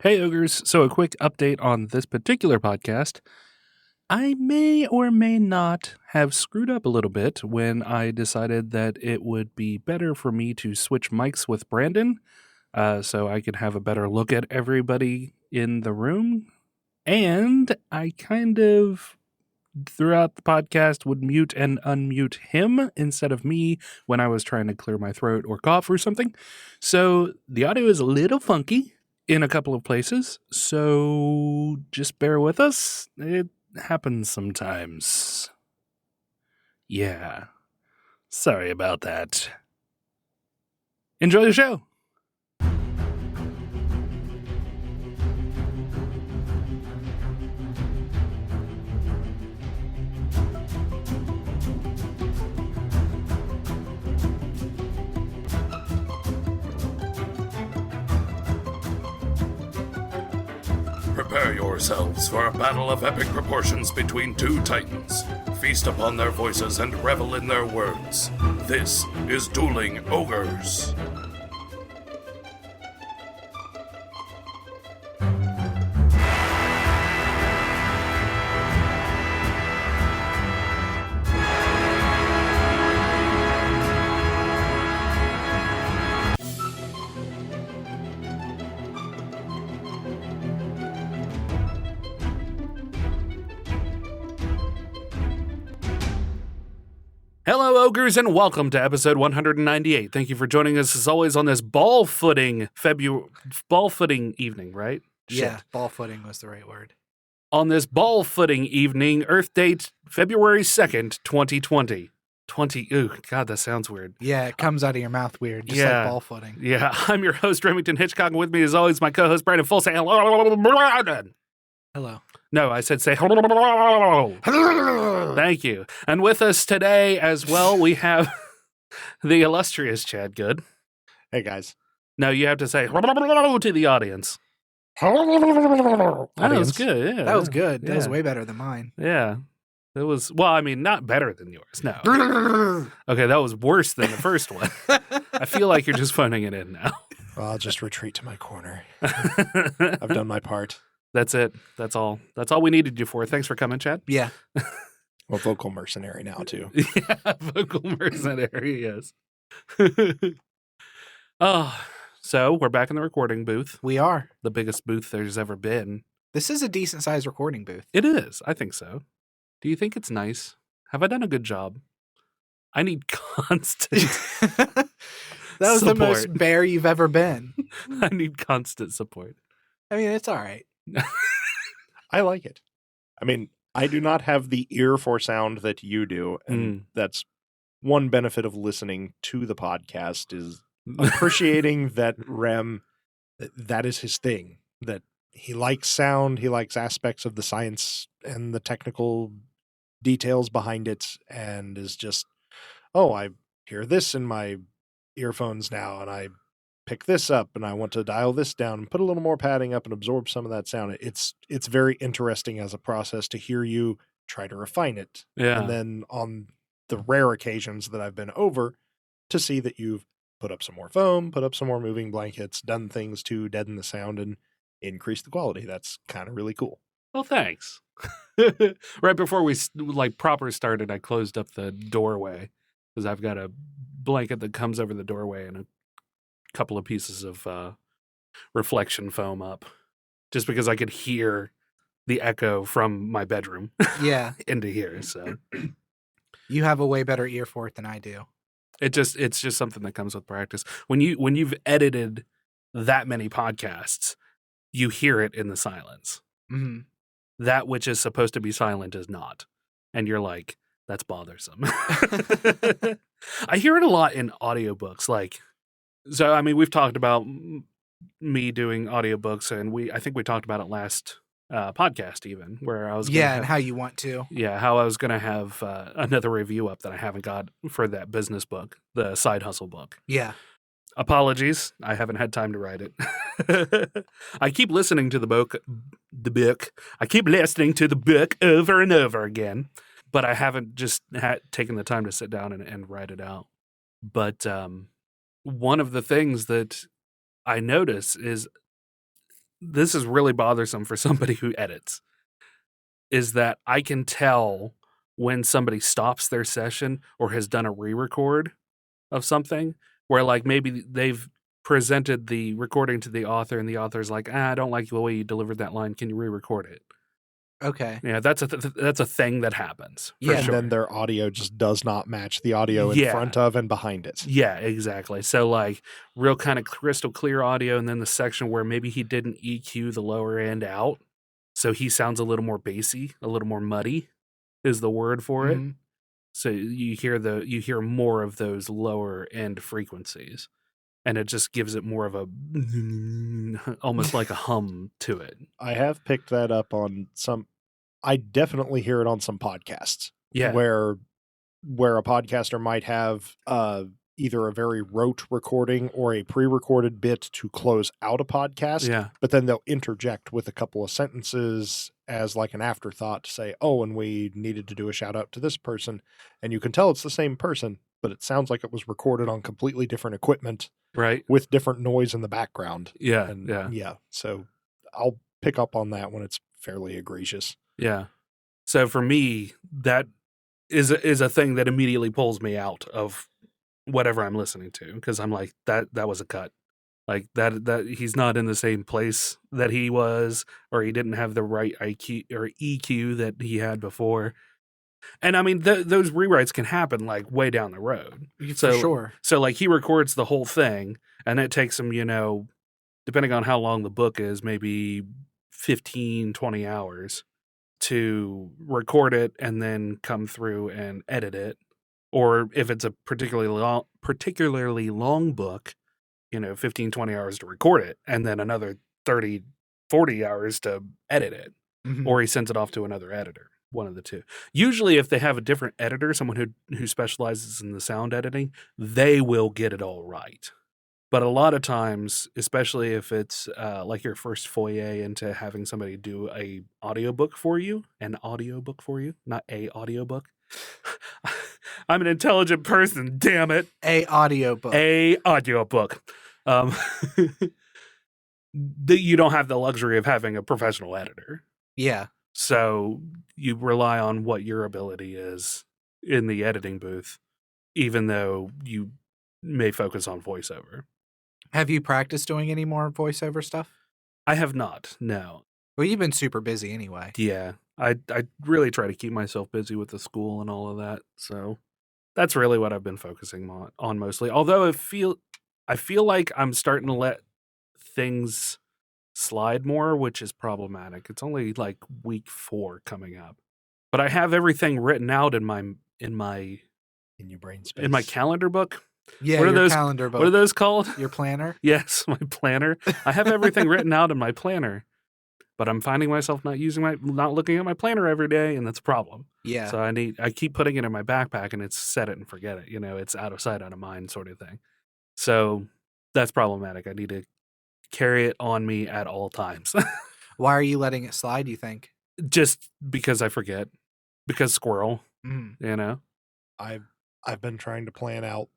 Hey, Ogres. So a quick update on this particular podcast. I may or may not have screwed up a little bit when I decided that it would be better for me to switch mics with Brandon so I could have a better look at everybody in the room. And I kind of, throughout the podcast, would mute and unmute him instead of me when I was trying to clear my throat or cough or something. So the audio is a little funky in a couple of places, so just bear with us. It happens sometimes. Yeah. Sorry about that. Enjoy the show. Prepare yourselves for a battle of epic proportions between two titans. Feast upon their voices and revel in their words. This is Dueling Ogres. Hello, Ogres, and welcome to episode 198. Thank you for joining us, as always, on this ball-footing evening, right? Yeah, Shit. ball footing was the right word. On this ball-footing evening, Earth date, February 2nd, 2020. Ooh, God, that sounds weird. Yeah, it comes out of your mouth weird, just Yeah. like ball footing. Yeah, I'm your host, Remington Hitchcock, and with me, as always, my co-host, Brandon Full. Say hello. Hello. No, I said say hello. Hello. Thank you. And with us today as well, we have the illustrious Chad Good. Hey, guys. No, you have to say hello to the audience. That was good. Yeah, That was good. That was Yeah. way better than mine. Yeah. It was, well, I mean, not better than yours. No. Okay, that was worse than the first one. I feel like you're just phoning it in now. Well, I'll just retreat to my corner. I've done my part. That's it. That's all. That's all we needed you for. Thanks for coming, Chad. Yeah. Well, vocal mercenary now, too. Yeah, vocal mercenary, yes. Oh, so we're back in the recording booth. We are. The biggest booth there's ever been. This is a decent sized recording booth. It is. I think so. Do you think it's nice? Have I done a good job? I need constant. That was the most Support. bare you've ever been. I need constant support. I mean, it's all right. I like it. I mean, I do not have the ear for sound that you do. And that's one benefit of listening to the podcast is appreciating that Rem, that is his thing. That he likes sound. He likes aspects of the science and the technical details behind it. And is just, oh, I hear this in my earphones now. And I pick this up and I want to dial this down and put a little more padding up and absorb some of that sound. It's very interesting as a process to hear you try to refine it. Yeah. And then on the rare occasions that I've been over to see that you've put up some more foam, put up some more moving blankets, done things to deaden the sound and increase the quality. That's kind of really cool. Well, thanks. Right before we proper started, I closed up the doorway because I've got a blanket that comes over the doorway and a couple of pieces of reflection foam up just because I could hear the echo from my bedroom Yeah. into here. So You have a way better ear for it than I do. it's just something that comes with practice. When you've edited that many podcasts, you hear it in the silence. Mm-hmm. That which is supposed to be silent is not. And you're like, that's bothersome. I hear it a lot in audiobooks. So, I mean, we've talked about me doing audiobooks, and I think we talked about it last podcast even, where I was And how you want to. Yeah, how I was going to have another review up that I haven't got for that business book, the side hustle book. Yeah. Apologies, I haven't had time to write it. I keep listening to the book. I keep listening to the book over and over again, but I haven't just taken the time to sit down and write it out. But one of the things that I notice is this is really bothersome for somebody who edits, is that I can tell when somebody stops their session or has done a re-record of something where like maybe they've presented the recording to the author and the author's like, I don't like the way you delivered that line. Can you re-record it? Okay. Yeah, that's a thing that happens. For Yeah. And sure. then their audio just does not match the audio in Yeah. front of and behind it. Yeah, exactly. So like real kind of crystal clear audio, and then the section where maybe he didn't EQ the lower end out, so he sounds a little more bassy, a little more muddy is the word for it. Mhm. So you hear more of those lower end frequencies, and it just gives it more of a almost like a hum to it. I have picked that up on some. I definitely hear it on some podcasts. Yeah. Where a podcaster might have either a very rote recording or a pre-recorded bit to close out a podcast. Yeah. But then they'll interject with a couple of sentences as like an afterthought to say, oh, and we needed to do a shout out to this person. And you can tell it's the same person, but it sounds like it was recorded on completely different equipment Right. with different noise in the background. Yeah. And yeah. So I'll pick up on that when it's fairly egregious. Yeah. So for me, that is a thing that immediately pulls me out of whatever I'm listening to, because I'm like, that was a cut. Like that he's not in the same place that he was, or he didn't have the right IQ or EQ that he had before. And I mean, those rewrites can happen like way down the road. For sure. So like he records the whole thing, and it takes him, depending on how long the book is, maybe 15, 20 hours to record it and then come through and edit it. Or if it's a particularly long book, 15, 20 hours to record it, and then another 30, 40 hours to edit it. Mhm. Or he sends it off to another editor, one of the two. Usually if they have a different editor, someone who specializes in the sound editing, they will get it all right. But a lot of times, especially if it's like your first foyer into having somebody do an audiobook for you, not a audiobook. I'm an intelligent person, damn it. A audiobook. A audiobook. You don't have the luxury of having a professional editor. Yeah. So you rely on what your ability is in the editing booth, even though you may focus on voiceover. Have you practiced doing any more voiceover stuff? I have not, no. Well, you've been super busy anyway. Yeah, I really try to keep myself busy with the school and all of that. So that's really what I've been focusing on mostly. Although I feel like I'm starting to let things slide more, which is problematic. It's only like week 4 coming up, but I have everything written out in your brain space. in my calendar book. Yeah, What are your those- calendar book. What are those called? Your planner? Yes, my planner. I have everything written out in my planner, but I'm finding myself not looking at my planner every day, and that's a problem. Yeah. So I keep putting it in my backpack, and it's set it and forget it. It's out of sight, out of mind sort of thing. So that's problematic. I need to carry it on me at all times. Why are you letting it slide, you think? Just because I forget. Because squirrel, Mm. I've been trying to plan out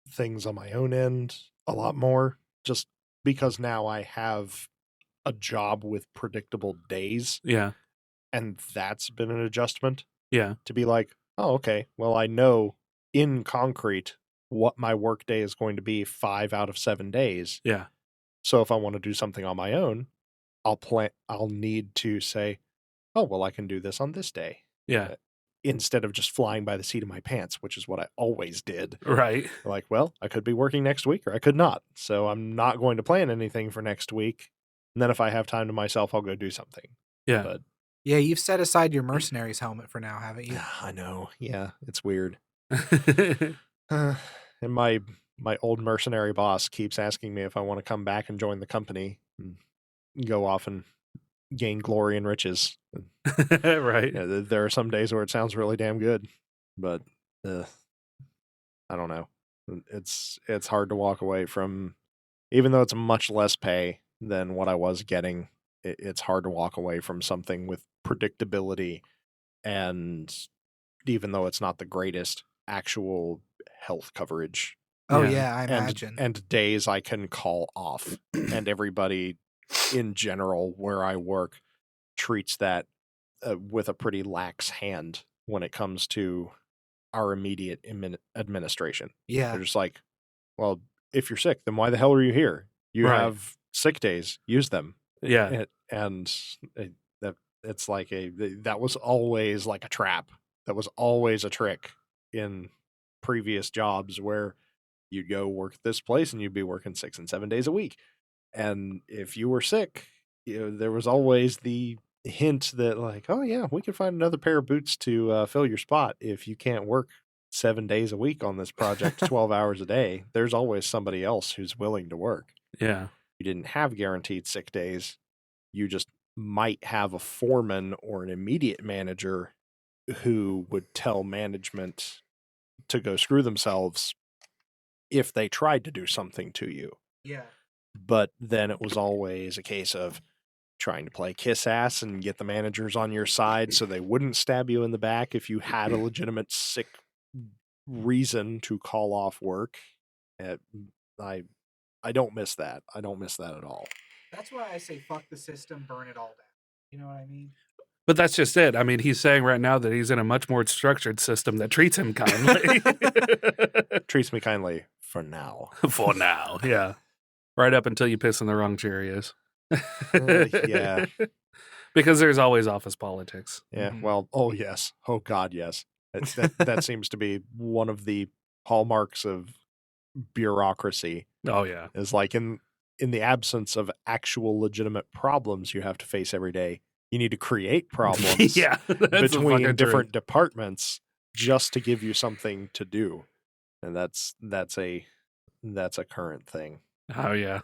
things on my own end a lot more, just because now I have a job with predictable days, Yeah. and that's been an adjustment Yeah. to be like, oh, okay, well, I know in concrete what my work day is going to be 5 out of 7 days. Yeah. So if I want to do something on my own, I'll need to say, oh, well, I can do this on this day. Yeah. Instead of just flying by the seat of my pants, which is what I always did. Right. Like, well, I could be working next week or I could not. So I'm not going to plan anything for next week. And then if I have time to myself, I'll go do something. Yeah. But Yeah, you've set aside your mercenary's helmet for now, haven't you? I know. Yeah, it's weird. And my old mercenary boss keeps asking me if I want to come back and join the company and go off and gain glory and riches. Right. Yeah, there are some days where it sounds really damn good, but I don't know. It's hard to walk away from, even though it's much less pay than what I was getting. It's hard to walk away from something with predictability, and even though it's not the greatest, actual health coverage. Oh, Yeah. yeah, I imagine. And days I can call off, and everybody in general, where I work, treats that with a pretty lax hand when it comes to our immediate administration. Yeah. They're just like, well, if you're sick, then why the hell are you here? You Right. have sick days, use them. Yeah. It's like that was always like a trap. That was always a trick in previous jobs where you'd go work at this place and you'd be working 6 and 7 days a week. And if you were sick, there was always the hint that like, oh yeah, we could find another pair of boots to fill your spot. If you can't work 7 days a week on this project, 12 hours a day, there's always somebody else who's willing to work. Yeah. You didn't have guaranteed sick days. You just might have a foreman or an immediate manager who would tell management to go screw themselves if they tried to do something to you. Yeah. But then it was always a case of trying to play kiss ass and get the managers on your side so they wouldn't stab you in the back if you had a legitimate sick reason to call off work. I don't miss that. I don't miss that at all. That's why I say fuck the system, burn it all down. You know what I mean? But that's just it. I mean, he's saying right now that he's in a much more structured system that treats him kindly. Treats me kindly for now. For now, yeah. Right up until you piss in the wrong Cheerios. Yeah. Because there's always office politics. Yeah, Mhm. well, oh yes. Oh God, yes. That seems to be one of the hallmarks of bureaucracy, Oh, yeah. is like in the absence of actual legitimate problems you have to face every day, you need to create problems Yeah. That's between different departments just to give you something to do. And that's a current thing. Oh, yeah.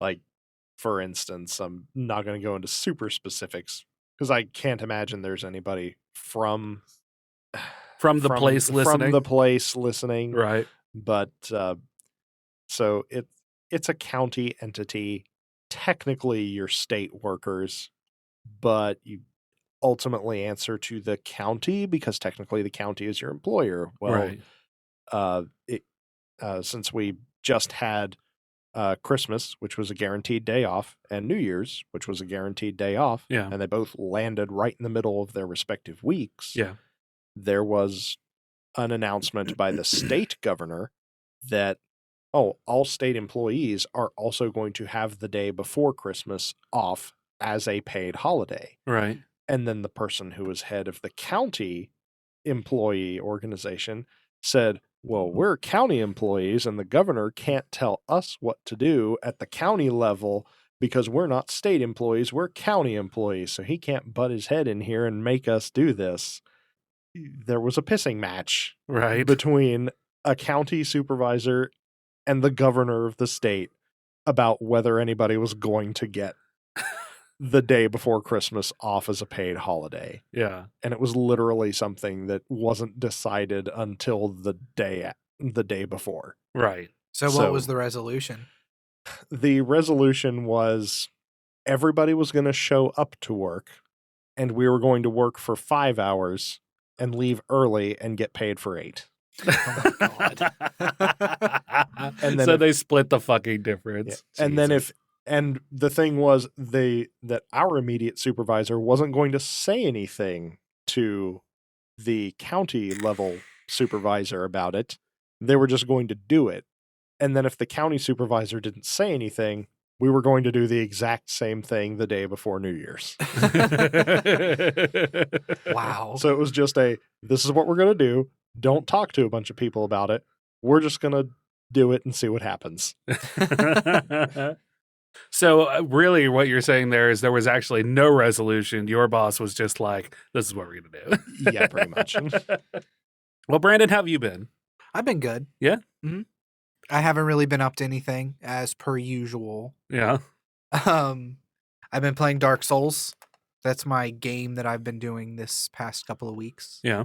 Like, for instance, I'm not going to go into super specifics because I can't imagine there's anybody from the place listening. From the place listening. Right. But so it's a county entity. Technically, you're state workers, but you ultimately answer to the county because technically the county is your employer. Well, right. Since we just had Christmas, which was a guaranteed day off, and New Year's, which was a guaranteed day off, Yeah. and they both landed right in the middle of their respective weeks, Yeah. there was an announcement by the state governor that, all state employees are also going to have the day before Christmas off as a paid holiday. Right. And then the person who was head of the county employee organization said, well, we're county employees and the governor can't tell us what to do at the county level because we're not state employees, we're county employees. So he can't butt his head in here and make us do this. There was a pissing match Right. between a county supervisor and the governor of the state about whether anybody was going to get the day before Christmas off as a paid holiday. Yeah. And it was literally something that wasn't decided until the day before. Right. So what was the resolution? The resolution was everybody was going to show up to work and we were going to work for 5 hours and leave early and get paid for 8. Oh my God. And then so they split the fucking difference. Yeah. And then Jesus. and the thing was that our immediate supervisor wasn't going to say anything to the county level supervisor about it. They were just going to do it. And then if the county supervisor didn't say anything, we were going to do the exact same thing the day before New Year's. Wow. So it was just this is what we're going to do. Don't talk to a bunch of people about it. We're just going to do it and see what happens. So really what you're saying there is there was actually no resolution. Your boss was just like, this is what we're going to do. Yeah, pretty much. Well, Brandon, how have you been? I've been good. Yeah? Mm-hmm. I haven't really been up to anything as per usual. Yeah. I've been playing Dark Souls. That's my game that I've been doing this past couple of weeks. Yeah.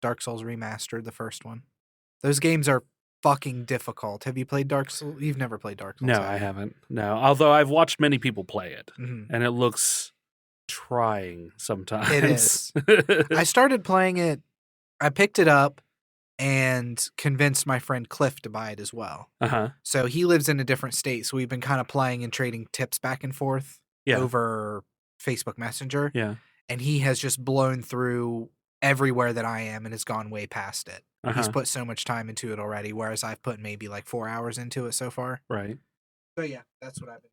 Dark Souls Remastered, the first one. Those games are fucking difficult. Have you played Dark Souls? You've never played Dark Souls. No, I haven't. No. Although I've watched many people play it, Mm-hmm. and it looks trying sometimes. It is. I started playing it. I picked it up, and convinced my friend Cliff to buy it as well. Uh-huh. So he lives in a different state, so we've been kind of playing and trading tips back and forth over Facebook Messenger. Yeah. And he has just blown through everywhere that I am and has gone way past it. He's put so much time into it already, whereas I've put maybe like 4 hours into it so far. Right. So yeah, that's what I've been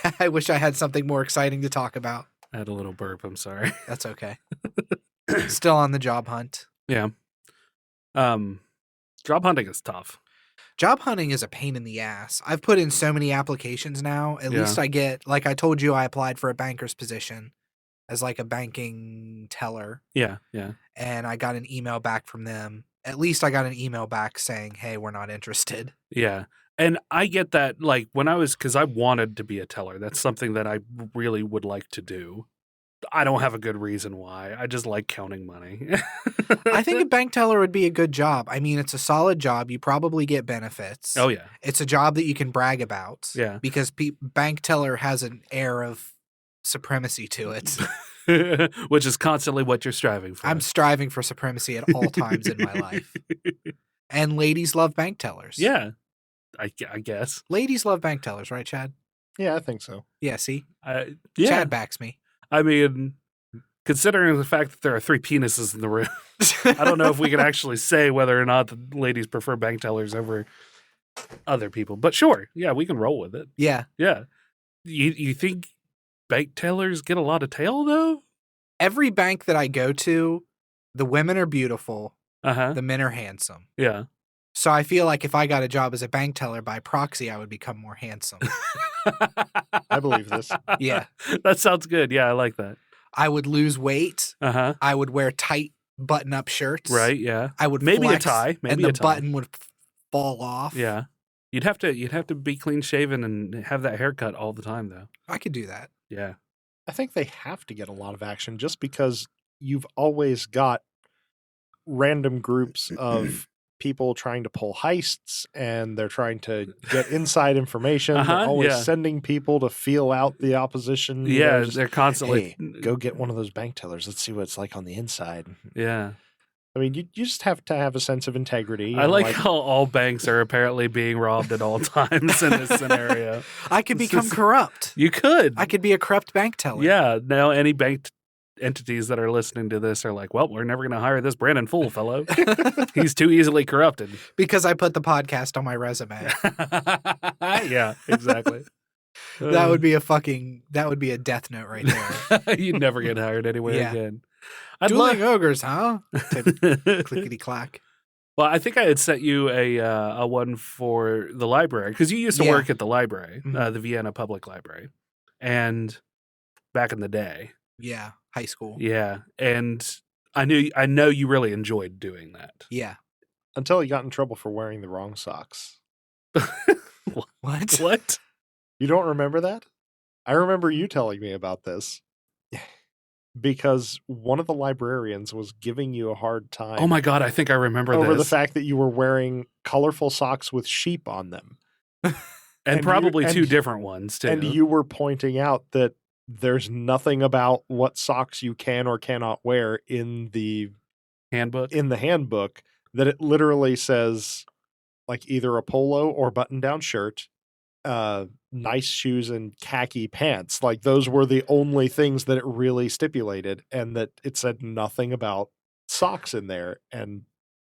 doing. I wish I had something more exciting to talk about. I had a little burp. I'm sorry. That's okay. Still on the job hunt. Yeah. Job hunting is tough. Job hunting is a pain in the ass. I've put in so many applications now. At least I get, like I told you, I applied for a banker's position as like a banking teller. Yeah. Yeah. And I got an email back from them. At least I got an email back saying, hey, we're not interested. Yeah. And I get that, like, when I was, because I wanted to be a teller. That's something that I really would like to do. I don't have a good reason why. I just like counting money. I think a bank teller would be a good job. I mean, it's a solid job. You probably get benefits. Oh, yeah. It's a job that you can brag about. Yeah. Because bank teller has an air of supremacy to it. Which is constantly what you're striving for. I'm striving for supremacy at all times in my life. And ladies love bank tellers. Yeah. I guess. Ladies love bank tellers, right, Chad? Yeah, I think so. Yeah, see? Yeah. Chad backs me. I mean, considering the fact that there are 3 penises in the room, I don't know if we can actually say whether or not the ladies prefer bank tellers over other people. But sure, yeah, we can roll with it. Yeah. Yeah. You think bank tellers get a lot of tail, though? Every bank that I go to, the women are beautiful. Uh-huh. The men are handsome. Yeah. So I feel like if I got a job as a bank teller by proxy, I would become more handsome. I believe this. Yeah. That sounds good. Yeah, I like that. I would lose weight. Uh-huh. I would wear tight button-up shirts. Right, yeah. I would maybe flex, a tie. Maybe and the a tie. button would fall off. Yeah. You'd have to be clean shaven and have that haircut all the time, though. I could do that. Yeah. I think they have to get a lot of action just because you've always got random groups of people trying to pull heists and they're trying to get inside information. They're always sending people to feel out the opposition. Yeah, they're constantly... Hey, go get one of those bank tellers. Let's see what it's like on the inside. Yeah. I mean, you just have to have a sense of integrity. I like how all banks are apparently being robbed at all times in this scenario. I could become corrupt. You could. I could be a corrupt bank teller. Yeah. Now any bank entities that are listening to this are like, well, we're never going to hire this Brandon Fool fellow. He's too easily corrupted. Because I put the podcast on my resume. Yeah, exactly. That would be a death note right there. You'd never get hired anywhere again. Dueling Ogres, huh? Clickety clack. Well, I think I had sent you a one for the library because you used to work at the library, the Vienna Public Library, and back in the day. Yeah, high school. Yeah, and I know you really enjoyed doing that. Yeah. Until you got in trouble for wearing the wrong socks. What? What? You don't remember that? I remember you telling me about this. Because one of the librarians was giving you a hard time. Oh my God, I think I remember over this. the fact that you were wearing colorful socks with sheep on them. and probably two different ones, too. And you were pointing out that there's nothing about what socks you can or cannot wear in the handbook. That it literally says like either a polo or button-down shirt, nice shoes and khaki pants. Like those were the only things that it really stipulated, and that it said nothing about socks in there. And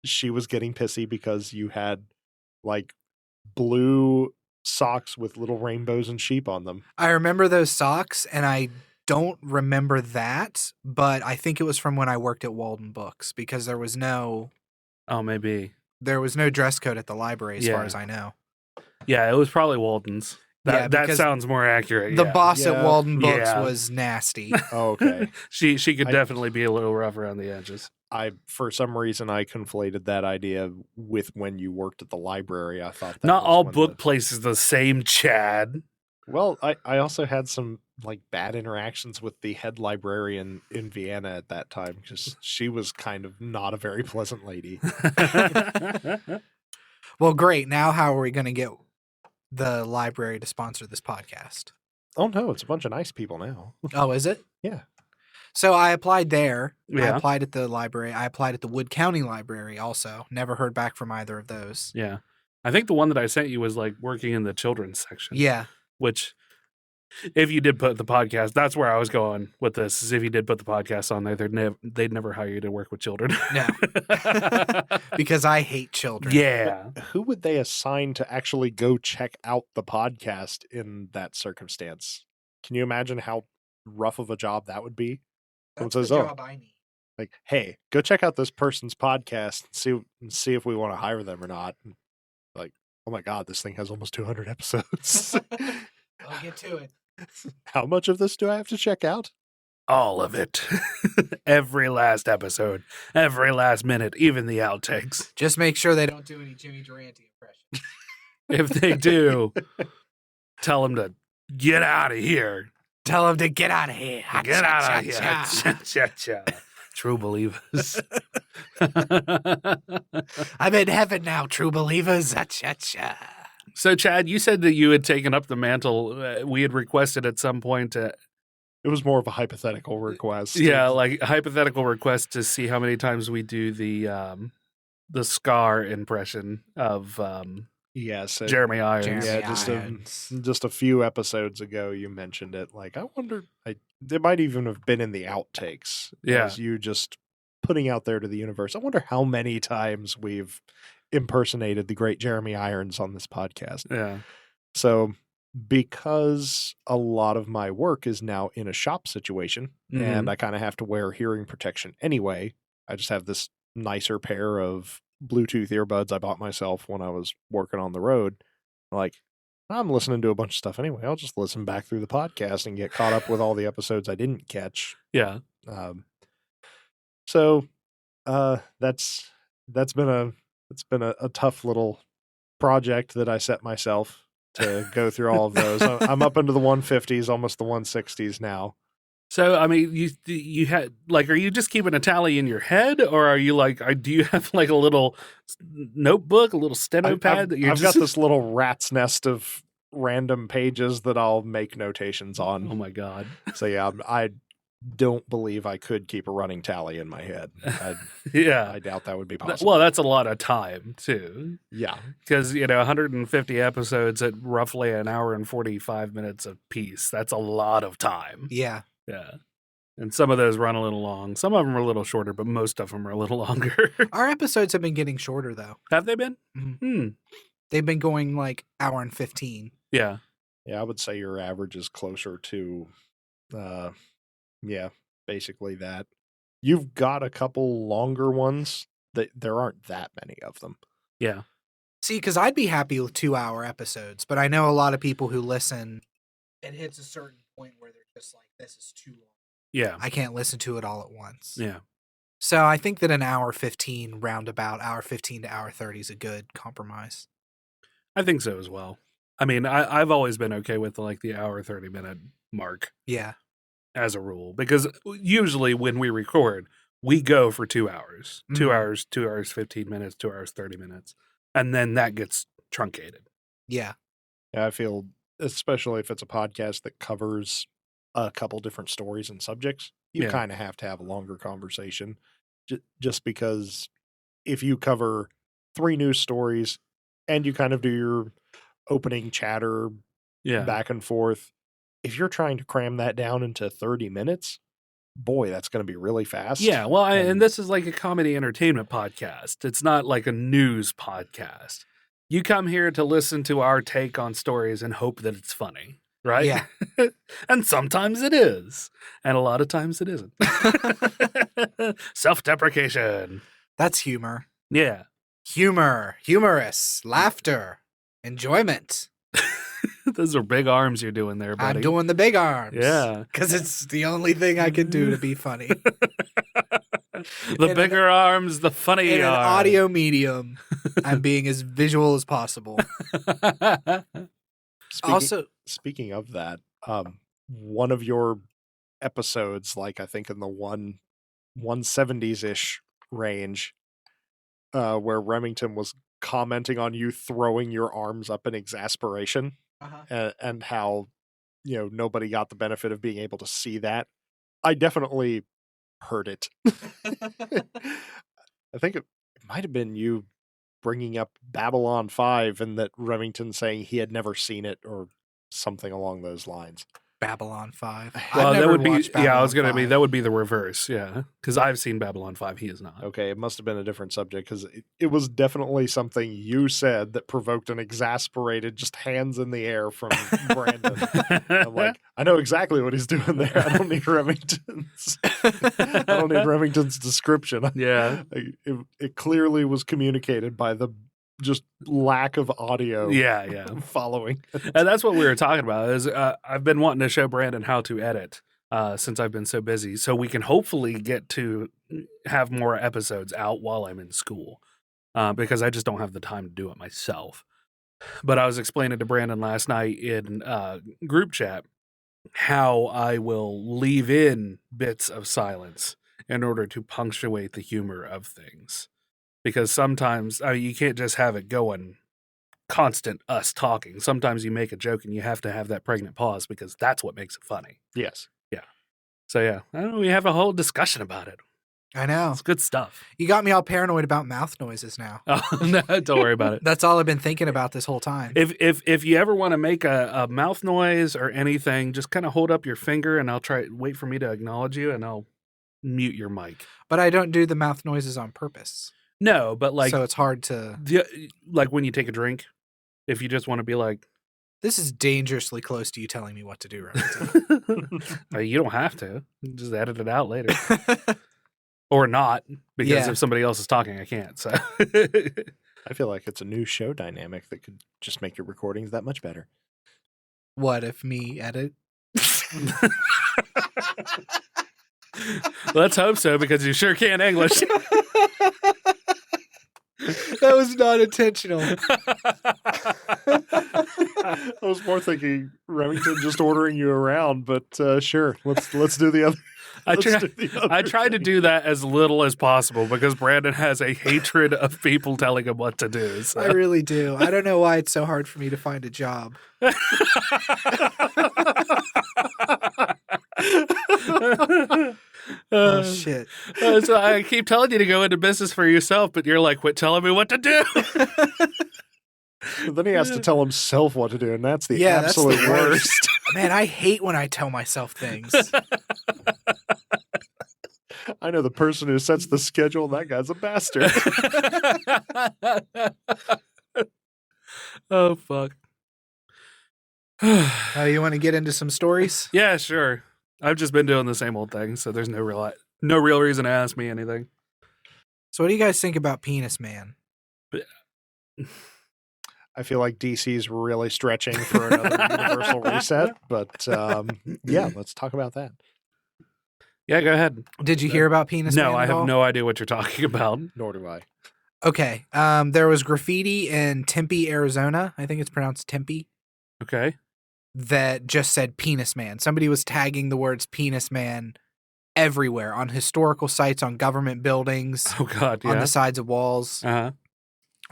she was getting pissy because you had like blue socks with little rainbows and sheep on them. I remember those socks, and I don't remember that, but I think it was from when I worked at Walden Books because there was no... Oh, maybe. There was no dress code at the library as far as I know. Yeah, it was probably Walden's. That sounds more accurate. The boss at Walden Books was nasty. Oh, okay. She could definitely be a little rough around the edges. For some reason, I conflated that idea with when you worked at the library. I thought that not all book places the same, Chad. Well, I also had some like bad interactions with the head librarian in Vienna at that time because she was kind of not a very pleasant lady. Well, great. Now how are we going to get the library to sponsor this podcast? Oh, no. It's a bunch of nice people now. Oh, is it? Yeah. So I applied there. I Yeah. applied at the library. I applied at the Wood County Library also. Never heard back from either of those. Yeah. I think the one that I sent you was like working in the children's section. Yeah. Which, if you did put the podcast, that's where I was going with this. Is if you did put the podcast on there, they'd never hire you to work with children. No. Because I hate children. Yeah. Who would they assign to actually go check out the podcast in that circumstance? Can you imagine how rough of a job that would be? That's Someone the says, "Oh, job I need. like, hey, go check out this person's podcast and see if we want to hire them or not." Like, oh my God, this thing has almost 200 episodes. I'll get to it. How much of this do I have to check out? All of it. Every last episode. Every last minute. Even the outtakes. Just make sure they don't do any Jimmy Durante impressions. If they do, tell them to get out of here. Tell them to get out of here. Get out of here. Cha-cha. True believers. I'm in heaven now, true believers. Cha-cha. So, Chad, you said that you had taken up the mantle. We had requested at some point to, It was more of a hypothetical request. yeah, like hypothetical request to see how many times we do the Scar impression of Yes. Jeremy Irons. Jeremy Yeah, just a few episodes ago, you mentioned it. Like, I wonder, it might even have been in the outtakes. Yeah. As you just putting out there to the universe. I wonder how many times we've impersonated the great Jeremy Irons on this podcast. Yeah. So, because a lot of my work is now in a shop situation, and I kind of have to wear hearing protection anyway, I just have this nicer pair of Bluetooth earbuds I bought myself when I was working on the road. Like, I'm listening to a bunch of stuff anyway. I'll just listen back through the podcast and get caught up with all the episodes I didn't catch. Yeah. So that's been a tough little project that I set myself to go through all of those. I'm up into the 150s, almost the 160s now. So, I mean, you had, like, are you just keeping a tally in your head, or are you like, do you have like a little notebook, a little steno pad? I've got this little rat's nest of random pages that I'll make notations on. Oh my God. So yeah, I don't believe I could keep a running tally in my head. Yeah. I doubt that would be possible. Well, that's a lot of time too. Yeah. Because, 150 episodes at roughly an hour and 45 minutes a piece. That's a lot of time. Yeah. Yeah. And some of those run a little long. Some of them are a little shorter, but most of them are a little longer. Our episodes have been getting shorter, though. Have they been? Mm-hmm. They've been going like hour and 15. Yeah. Yeah, I would say your average is closer to, basically that. You've got a couple longer ones. There aren't that many of them. Yeah. See, because I'd be happy with 2-hour episodes, but I know a lot of people who listen, it hits a certain point where they're just like, this is too long. Yeah. I can't listen to it all at once. Yeah. So I think that an hour 15, roundabout, hour 15 to hour 30 is a good compromise. I think so as well. I mean, I've always been okay with like the hour 30-minute mark. Yeah. As a rule, because usually when we record, we go for 2 hours, 2 hours, 2 hours, 15 minutes, 2 hours, 30 minutes. And then that gets truncated. Yeah. Yeah, I feel, especially if it's a podcast that covers a couple different stories and subjects, you kind of have to have a longer conversation just because if you cover 3 news stories and you kind of do your opening chatter back and forth, if you're trying to cram that down into 30 minutes, boy, that's going to be really fast. Yeah, well, and this is like a comedy entertainment podcast. It's not like a news podcast. You come here to listen to our take on stories and hope that it's funny, right? Yeah. And sometimes it is. And a lot of times it isn't. Self-deprecation. That's humor. Yeah. Humor, humorous, laughter, enjoyment. Those are big arms you're doing there, buddy. I'm doing the big arms. Yeah. Because it's the only thing I can do to be funny. The bigger arms, the funny In an arms. audio medium, I'm being as visual as possible. Speaking of that, one of your episodes, like I think in the 170s-ish range, where Remington was commenting on you throwing your arms up in exasperation, and how nobody got the benefit of being able to see that. I definitely heard it. I think it might have been you bringing up Babylon 5 and that Remington saying he had never seen it or something along those lines. Babylon 5. Well, I've that never would be, watched yeah, I Babylon was going to be, 5. that would be the reverse. Yeah. Because I've seen Babylon 5. He is not. Okay, it must have been a different subject because it was definitely something you said that provoked an exasperated just hands in the air from Brandon. I'm like, I know exactly what he's doing there. I don't need Remington's. I don't need Remington's description. Yeah. It clearly was communicated by the just lack of audio. Yeah. Following. And that's what we were talking about is I've been wanting to show Brandon how to edit since I've been so busy. So we can hopefully get to have more episodes out while I'm in school because I just don't have the time to do it myself. But I was explaining to Brandon last night in group chat how I will leave in bits of silence in order to punctuate the humor of things. Because sometimes you can't just have it going constant us talking. Sometimes you make a joke and you have to have that pregnant pause because that's what makes it funny. Yes. Yeah. So yeah, we have a whole discussion about it. I know. It's good stuff. You got me all paranoid about mouth noises now. Oh, no, don't worry about it. That's all I've been thinking about this whole time. If you ever want to make a mouth noise or anything, just kind of hold up your finger and wait for me to acknowledge you and I'll mute your mic. But I don't do the mouth noises on purpose. No, but like so it's hard to like when you take a drink, if you just want to be like, this is dangerously close to you telling me what to do, right? You don't have to. Just edit it out later. Or not, because if somebody else is talking, I can't. So I feel like it's a new show dynamic that could just make your recordings that much better. What if me edit? Let's hope so, because you sure can English. That was not intentional. I was more thinking Remington just ordering you around, but sure, let's do the other. I tried to do that as little as possible because Brandon has a hatred of people telling him what to do. So. I really do. I don't know why it's so hard for me to find a job. Oh, shit. So I keep telling you to go into business for yourself, but you're like, quit telling me what to do. Then he has to tell himself what to do, and that's the absolute that's the worst. Man, I hate when I tell myself things. I know the person who sets the schedule. That guy's a bastard. Oh, fuck. You want to get into some stories? Yeah, sure. I've just been doing the same old thing, so there's no real reason to ask me anything. So what do you guys think about Penis Man? I feel like DC's really stretching for another universal reset, but yeah, let's talk about that. Yeah, go ahead. Did you hear about Penis Man? No, I at have all? no idea what you're talking about. Nor do I. Okay. There was graffiti in Tempe, Arizona. I think it's pronounced Tempe. Okay. That just said Penis Man. Somebody was tagging the words Penis Man everywhere on historical sites, on government buildings. Oh, God, yeah. On the sides of walls. Uh-huh.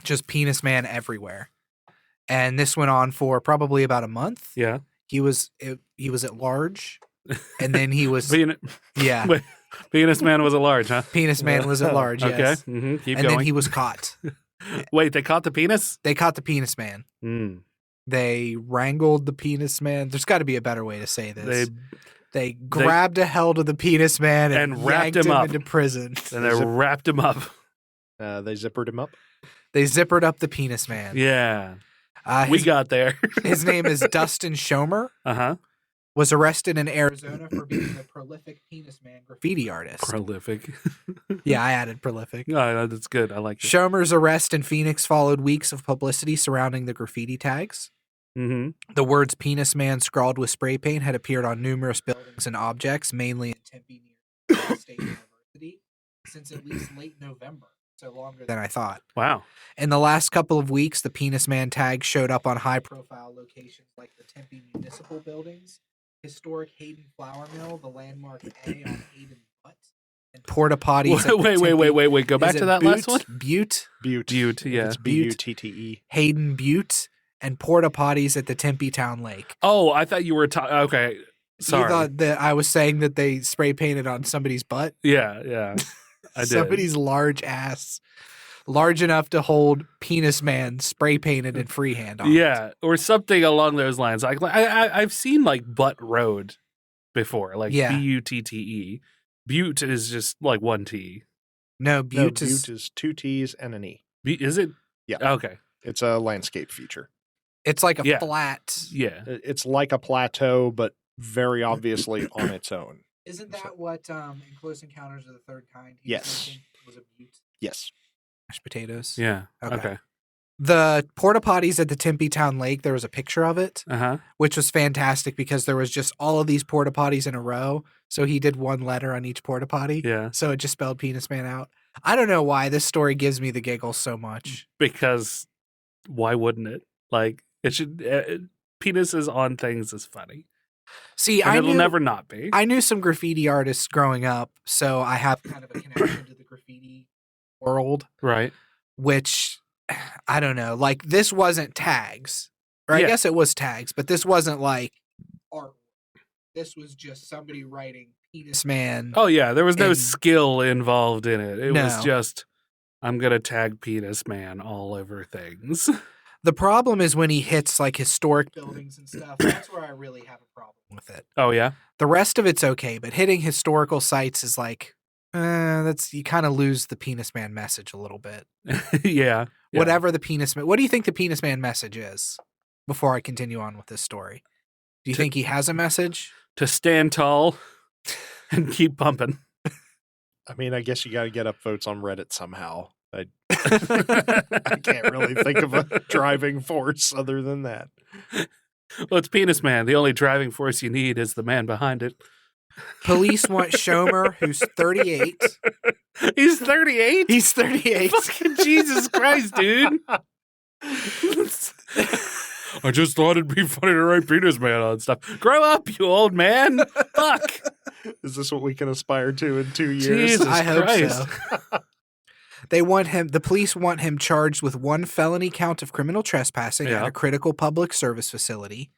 Just Penis Man everywhere. And this went on for probably about a month. Yeah. He was at large. And then he was... yeah. Wait, Penis Man was at large, huh? Penis Man was at large, yes. Okay. Mm-hmm. Keep and going. then he was caught. Wait, they caught the penis? They caught the Penis Man. Mm. They wrangled the Penis Man. There's got to be a better way to say this. They grabbed a hold of the Penis Man and wrapped yanked him up into prison. And they wrapped him up. They zippered him up? They zippered up the Penis Man. Yeah. We got there. His name is Dustin Schomer. Uh-huh. Was arrested in Arizona for being a prolific Penis Man graffiti artist. Prolific. Yeah, I added prolific. No, that's good. I like it. Schomer's arrest in Phoenix followed weeks of publicity surrounding the graffiti tags. Mm-hmm. The words Penis Man scrawled with spray paint had appeared on numerous buildings and objects, mainly in Tempe near State University, since at least late November. So longer than I thought. Wow. In the last couple of weeks, the Penis Man tag showed up on high-profile locations like the Tempe Municipal Buildings, historic Hayden Flour Mill, the landmark A on Hayden Butte, and porta potties. Wait. Go back to that last one. Butte, yeah. It's Butte. Hayden Butte, and porta potties at the Tempe Town Lake. Oh, I thought you were talking. Okay. Sorry. You thought that I was saying that they spray painted on somebody's butt? Yeah. I did. Somebody's large ass. Large enough to hold penis man spray painted in freehand on it. Yeah, or something along those lines. Like I've seen like butt road before, like Yeah. Butte. Butte is just like one T. No, No, Butte Butte is 2 T's and an E. Is it? Yeah. Okay. It's a landscape feature. it's like a Yeah. flat. Yeah. It's like a plateau, but very obviously on its own. Isn't that what in Close Encounters of the Third Kind? Yes. Was a Butte? Yes. Mashed potatoes. Yeah. Okay. Okay. The porta potties at the Tempe Town Lake, there was a picture of it, which was fantastic because there was just all of these porta potties in a row. So he did one letter on each porta potty. Yeah. So it just spelled penis man out. I don't know why this story gives me the giggles so much. Because why wouldn't it? Like it should. Penises on things is funny. See, And it'll never not be. I knew some graffiti artists growing up, so I have kind of a connection to the graffiti world, Right. which I don't know. Like this wasn't tags, or I Yeah. guess it was tags, but this wasn't like art. This was just somebody writing penis man. Oh yeah, there was no And- skill involved in it. It was No. just I'm gonna tag penis man all over things. The problem is when he hits like historic buildings and stuff. That's where I really have a problem with it. Oh yeah. The rest of it's okay, but hitting historical sites is like, that's you kind of lose the penis man message a little bit. Yeah. Whatever the penis man. What do you think the penis man message is? Before I continue on with this story, do you think he has a message? To stand tall and keep pumping. I mean, I guess you got to get up votes on Reddit somehow. I can't really think of a driving force other than that. Well, it's penis man. The only driving force you need is the man behind it. Police want Shomer, who's 38. He's 38? He's 38. Fucking Jesus Christ, dude. I just thought it'd be funny to write penis man on stuff. Grow up, you old man. Fuck. Is this what we can aspire to in 2 years? Jesus I hope Christ. so. They want him. The police want him charged with 1 felony count of criminal trespassing Yeah. at a critical public service facility,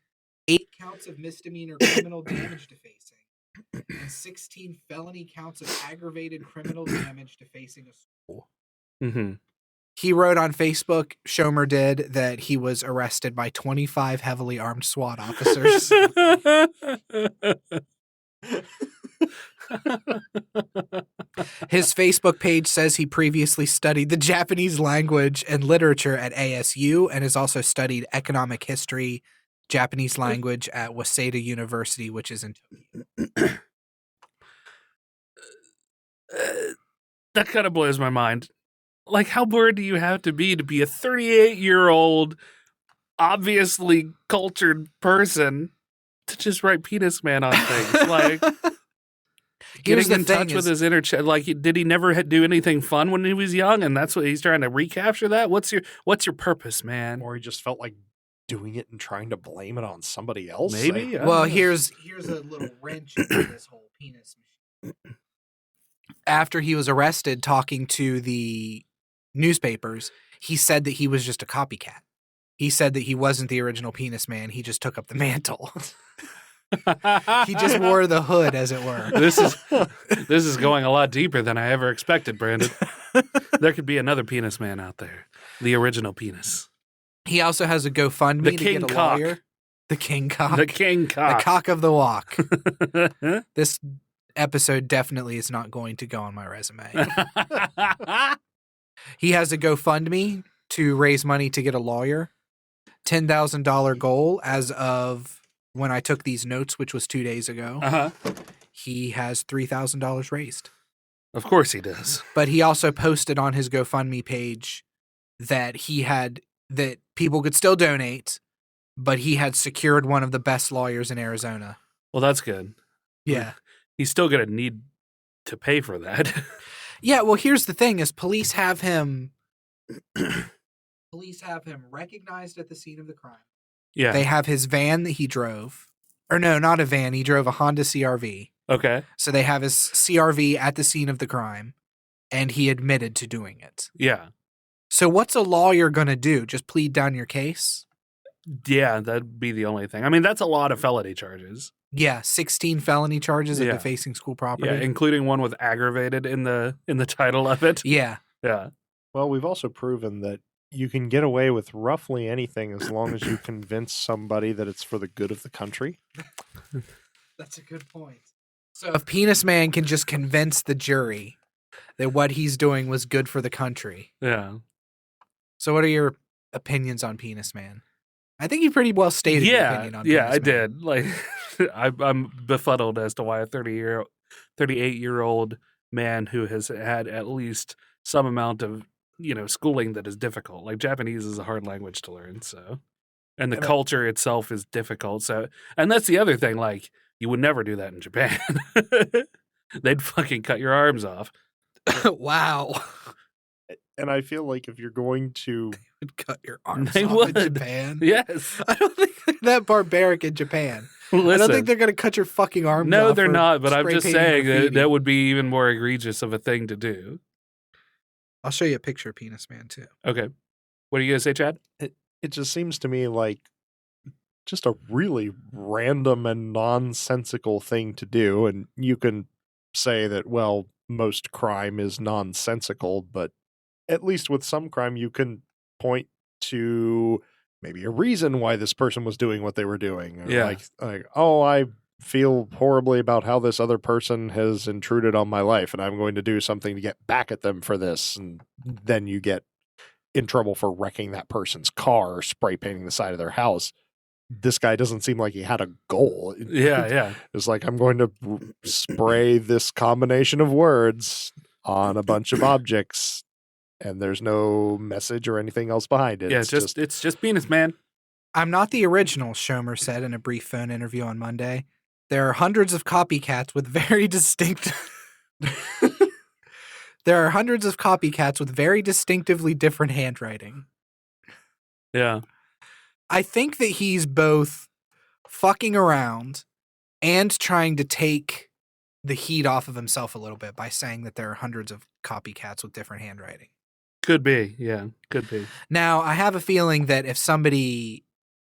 8 counts of misdemeanor criminal damage defacing, and 16 felony counts of aggravated criminal damage defacing a school. Mm-hmm. He wrote on Facebook, Shomer did, that he was arrested by 25 heavily armed SWAT officers. His Facebook page says he previously studied the Japanese language and literature at ASU and has also studied economic history, Japanese language at Waseda University, which is in Tokyo. That kind of blows my mind. Like, how bored do you have to be a 38-year-old, obviously cultured person to just write penis man on things? Like, Here's getting the in touch thing with is- his inner like, did he never do anything fun when he was young? And that's what he's trying to recapture that? What's your purpose, man? Or he just felt like doing it and trying to blame it on somebody else. Maybe. Well, here's a little wrench into this whole penis machine. After he was arrested talking to the newspapers, he said that he was just a copycat. He said that he wasn't the original penis man. He just took up the mantle. He just wore the hood, as it were. This is going a lot deeper than I ever expected, Brandon. There could be another penis man out there. The original penis. He also has a GoFundMe The to king get a cock. lawyer. The king cock. The king cock. The cock of the walk. This episode definitely is not going to go on my resume. He has a GoFundMe to raise money to get a lawyer. $10,000 goal as of when I took these notes, which was 2 days ago. Uh-huh. He has $3,000 raised. Of course he does. But he also posted on his GoFundMe page that that people could still donate, but he had secured one of the best lawyers in Arizona. Well, that's good. Yeah. He's still going to need to pay for that. Yeah, well, here's the thing is police have him recognized at the scene of the crime. Yeah. They have his van that he drove. Or no, not a van. He drove a Honda CRV. Okay. So they have his CRV at the scene of the crime, and he admitted to doing it. Yeah. So what's a lawyer going to do? Just plead down your case? Yeah, that'd be the only thing. I mean, that's a lot of felony charges. Yeah, 16 felony charges of Yeah. defacing school property. Yeah, including one with aggravated in the title of it. Yeah. Yeah. Well, we've also proven that you can get away with roughly anything as long as you convince somebody that it's for the good of the country. That's a good point. So if Penis Man can just convince the jury that what he's doing was good for the country. Yeah. So what are your opinions on Penis Man? I think you pretty well stated your opinion on Penis Man. I did. Like, I'm befuddled as to why a 38-year-old man who has had at least some amount of, schooling that is difficult. Like, Japanese is a hard language to learn, so. And the culture itself is difficult. So, and that's the other thing, like, you would never do that in Japan. They'd fucking cut your arms off. Wow. And I feel like if you're going to cut your arms They off would. in Japan. Yes. I don't think they're that barbaric in Japan. Listen, I don't think they're going to cut your fucking arms off. no, they're for not, but I'm spray just painting saying graffiti. that would be even more egregious of a thing to do. I'll show you a picture of Penis Man, too. Okay. What are you going to say, Chad? It just seems to me like just a really random and nonsensical thing to do. And you can say that, well, most crime is nonsensical, but at least with some crime, you can point to maybe a reason why this person was doing what they were doing. Or Yeah. like, oh, I feel horribly about how this other person has intruded on my life, and I'm going to do something to get back at them for this. And then you get in trouble for wrecking that person's car or spray painting the side of their house. This guy doesn't seem like he had a goal. Yeah. It's like, I'm going to spray this combination of words on a bunch of objects, and there's no message or anything else behind it. Yeah, it's just Penis Man. I'm not the original, Schomer said in a brief phone interview on Monday. There are hundreds of copycats with very distinct... There are hundreds of copycats with very distinctively different handwriting. Yeah. I think that he's both fucking around and trying to take the heat off of himself a little bit by saying that there are hundreds of copycats with different handwriting. Could be. Yeah, could be. Now, I have a feeling that if somebody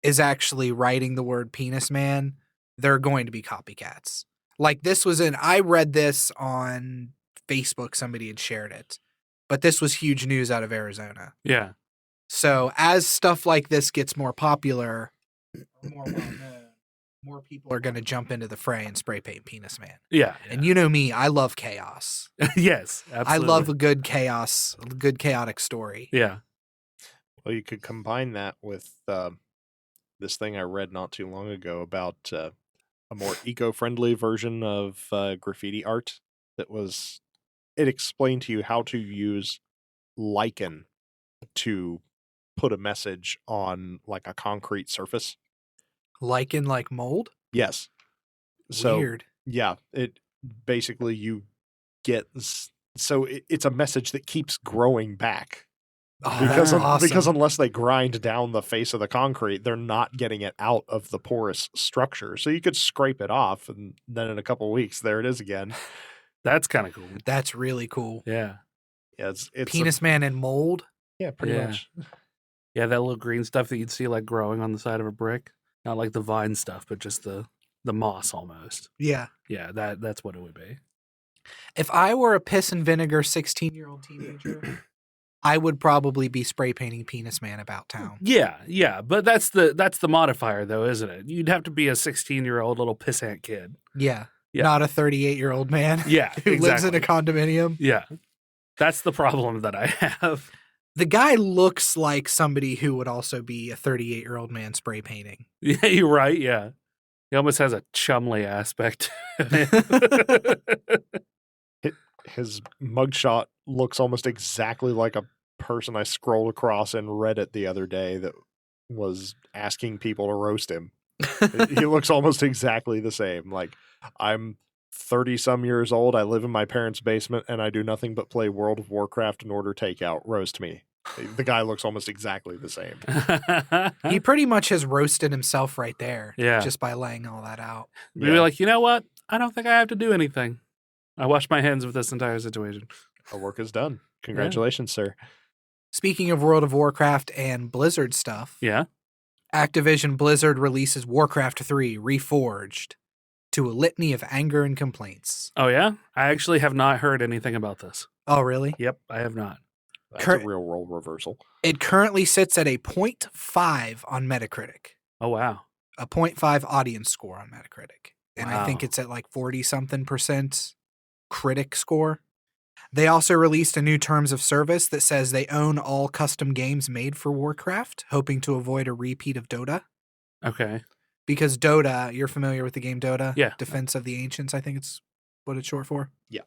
is actually writing the word Penis Man, they're going to be copycats. Like I read this on Facebook, somebody had shared it, but this was huge news out of Arizona. Yeah. So as stuff like this gets more popular, more well-known, more people are going to jump into the fray and spray paint Penis Man. Yeah. And you know me, I love chaos. Yes, absolutely. I love a good chaos, a good chaotic story. Yeah. Well, you could combine that with this thing I read not too long ago about a more eco-friendly version of graffiti art it explained to you how to use lichen to put a message on like a concrete surface. Lichen like mold? Yes. So, Weird. yeah, it basically you get it's a message that keeps growing back. Oh, Because that's awesome. because unless they grind down the face of the concrete, they're not getting it out of the porous structure. So you could scrape it off, and then in a couple of weeks, there it is again. That's kind of cool. That's really cool. Yeah. Yeah, it's Penis Man and mold? yeah, pretty Yeah. much. Yeah, that little green stuff that you'd see like growing on the side of a brick. Not like the vine stuff, but just the moss almost. Yeah. Yeah, that's what it would be. If I were a piss and vinegar 16-year-old teenager, I would probably be spray painting Penis Man about town. Yeah, but that's the modifier though, isn't it? You'd have to be a 16-year-old little pissant kid. Yeah. Yeah. Not a 38-year-old man Yeah, who lives in a exactly. condominium. Yeah. That's the problem that I have. The guy looks like somebody who would also be a 38-year-old man spray painting. Yeah, you're right, yeah. He almost has a chumley aspect. His mugshot looks almost exactly like a person I scrolled across in Reddit the other day that was asking people to roast him. He looks almost exactly the same. Like, I'm 30-some years old, I live in my parents' basement, and I do nothing but play World of Warcraft and order takeout. Roast me. The guy looks almost exactly the same. He pretty much has roasted himself right there. Yeah. Just by laying all that out. You'd be like, you know what? I don't think I have to do anything. I wash my hands with this entire situation. Our work is done. Congratulations, sir. Speaking of World of Warcraft and Blizzard stuff, Yeah. Activision Blizzard releases Warcraft 3 Reforged to a litany of anger and complaints. Oh, yeah? I actually have not heard anything about this. Oh, really? Yep, I have not. That's a real role reversal. It currently sits at a 0.5 on Metacritic. Oh, wow. A 0.5 audience score on Metacritic. And I think Wow. it's at like 40-something% critic score. They also released a new terms of service that says they own all custom games made for Warcraft, hoping to avoid a repeat of Dota. Okay. Because Dota, you're familiar with the game Dota? Yeah. Defense of the Ancients, I think it's what it's short for. Yeah.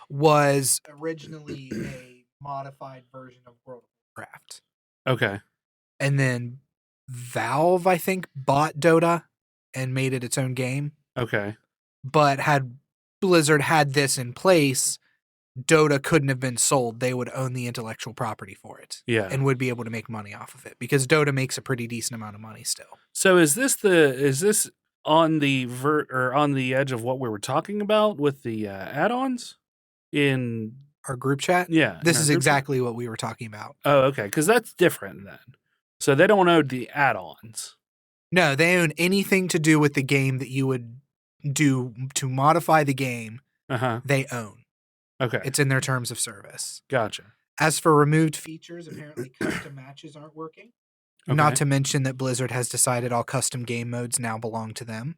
Was originally a modified version of World of Warcraft. Okay. And then Valve, I think, bought Dota and made it its own game. Okay. But had Blizzard had this in place, Dota couldn't have been sold. They would own the intellectual property for it. Yeah. And would be able to make money off of it because Dota makes a pretty decent amount of money still. So is this on the on the edge of what we were talking about with the add-ons in Our group chat? yeah? This in our is group exactly what we were talking about. chat? Oh, okay, because that's different then. So they don't own the add-ons. No, they own anything to do with the game that you would do to modify the game. They own. Okay. It's in their terms of service. Gotcha. As for removed features, apparently custom matches aren't working. Okay. Not to mention that Blizzard has decided all custom game modes now belong to them.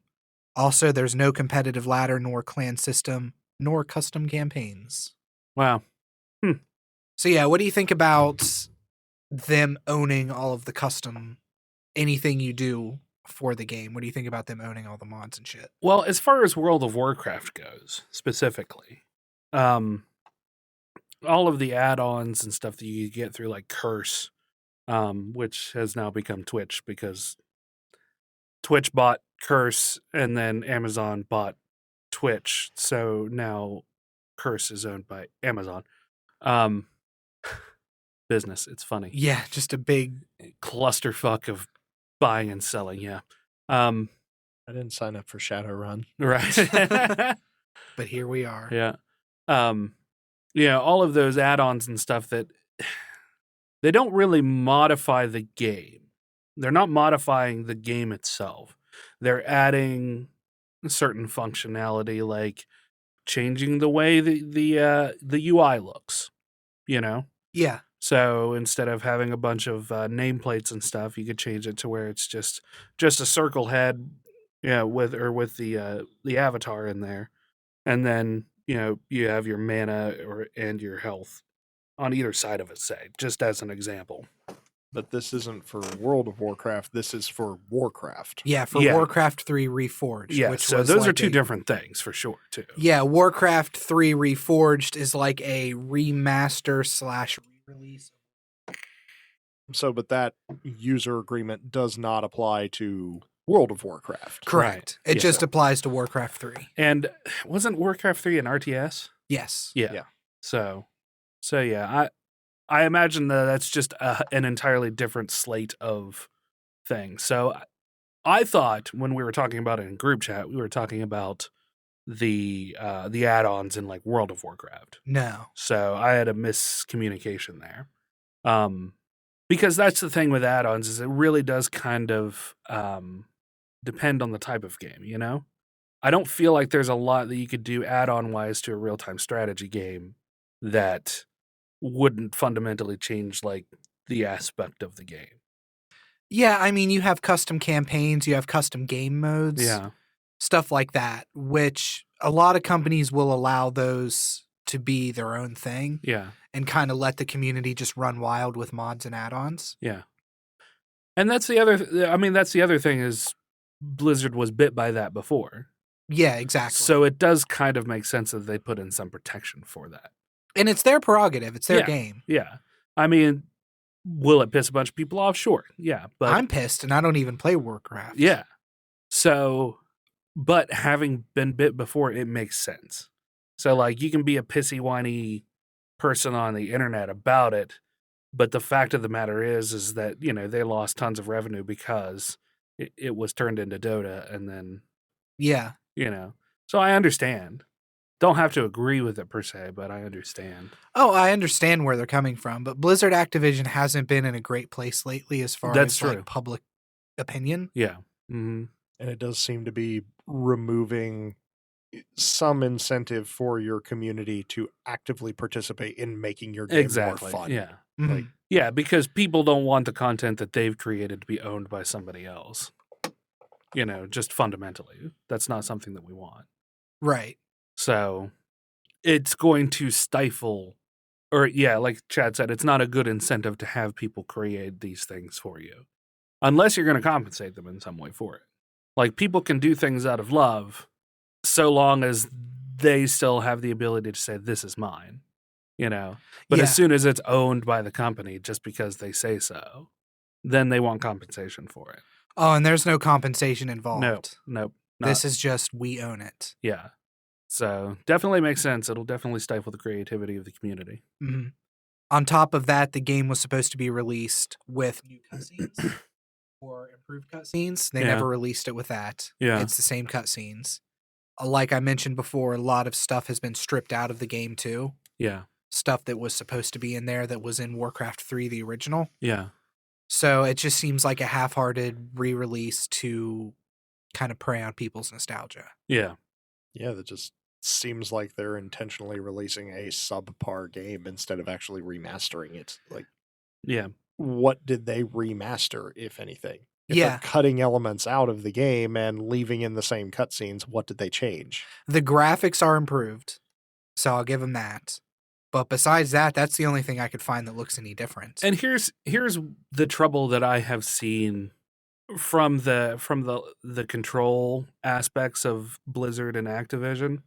Also, there's no competitive ladder nor clan system nor custom campaigns. Wow. So yeah, what do you think about them owning all of the custom, anything you do for the game? What do you think about them owning all the mods and shit? Well, as far as World of Warcraft goes, specifically, all of the add-ons and stuff that you get through like Curse, which has now become Twitch because Twitch bought Curse and then Amazon bought Twitch. So now Curse is owned by Amazon. Business. It's funny. Yeah, just a big Clusterfuck of buying and selling. Yeah. I didn't sign up for Shadowrun. Right. but here we are. Yeah. All of those add-ons and stuff that they don't really modify the game. They're not modifying the game itself. They're adding certain functionality like changing the way the UI looks, Yeah. So instead of having a bunch of nameplates and stuff, you could change it to where it's just a circle head, with the avatar in there, and then you have your mana and your health on either side of it. Say, just as an example. But this isn't for World of Warcraft. This is for Warcraft. Yeah, for Yeah. Warcraft 3 Reforged. Yeah, which so was those are like two different things for sure, too. Yeah, Warcraft 3 Reforged is like a remaster / re-release. So, but that user agreement does not apply to World of Warcraft. Correct. Right. It just applies to Warcraft 3. And wasn't Warcraft 3 an RTS? Yes. Yeah. So yeah, I imagine that's just an entirely different slate of things. So I thought when we were talking about it in group chat, we were talking about the add-ons in like World of Warcraft. No. So I had a miscommunication there. Because that's the thing with add-ons is it really does kind of depend on the type of game, I don't feel like there's a lot that you could do add-on wise to a real-time strategy game that wouldn't fundamentally change like the aspect of the game. Yeah, I mean, you have custom campaigns, you have custom game modes, Yeah. stuff like that, which a lot of companies will allow those to be their own thing Yeah. and kind of let the community just run wild with mods and add-ons. Yeah. And that's the other thing is Blizzard was bit by that before. Yeah, exactly. So it does kind of make sense that they put in some protection for that. And it's their prerogative. It's their Yeah. game. Yeah. I mean, will it piss a bunch of people off? Sure. Yeah. But I'm pissed and I don't even play Warcraft. yeah. So, but having been bit before, it makes sense. So like you can be a pissy, whiny person on the internet about it, but the fact of the matter is that, they lost tons of revenue because it was turned into Dota and then, Yeah. So I understand. Don't have to agree with it per se, but I understand. Oh, I understand where they're coming from, but Blizzard Activision hasn't been in a great place lately as far That's as true. like public opinion. Yeah. Mm-hmm. And it does seem to be removing some incentive for your community to actively participate in making your game Exactly. more fun. Yeah. Like, Mhm. Yeah, because people don't want the content that they've created to be owned by somebody else. Just fundamentally. That's not something that we want. Right. So it's going to stifle, or like Chad said, it's not a good incentive to have people create these things for you. Unless you're going to compensate them in some way for it. Like, people can do things out of love so long as they still have the ability to say, this is mine, But Yeah. as soon as it's owned by the company, just because they say so, then they want compensation for it. Oh, and there's no compensation involved. Nope. This is just, we own it. Yeah. So definitely makes sense. It'll definitely stifle the creativity of the community. Mhm. On top of that, the game was supposed to be released with new cutscenes or improved cutscenes. They Yeah. never released it with that. Yeah. It's the same cutscenes. Like I mentioned before, a lot of stuff has been stripped out of the game too. Yeah. Stuff that was supposed to be in there that was in Warcraft 3, the original. Yeah. So it just seems like a half-hearted re-release to kind of prey on people's nostalgia. Yeah. Yeah, that just seems like they're intentionally releasing a subpar game instead of actually remastering it. Like, Yeah. what did they remaster, if anything? If Yeah. they're cutting elements out of the game and leaving in the same cutscenes, what did they change? The graphics are improved, so I'll give them that. But besides that, that's the only thing I could find that looks any different. And here's the trouble that I have seen from the control aspects of Blizzard and Activision.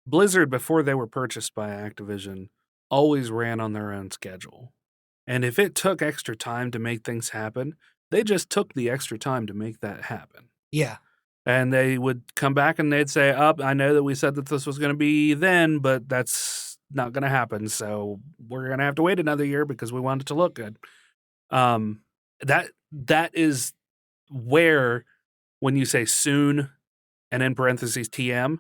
Blizzard, before they were purchased by Activision, always ran on their own schedule. And if it took extra time to make things happen, they just took the extra time to make that happen. Yeah. And they would come back and they'd say, I know that we said that this was going to be then, but that's not going to happen. So we're going to have to wait another year because we want it to look good. That is where, when you say soon and in parentheses TM,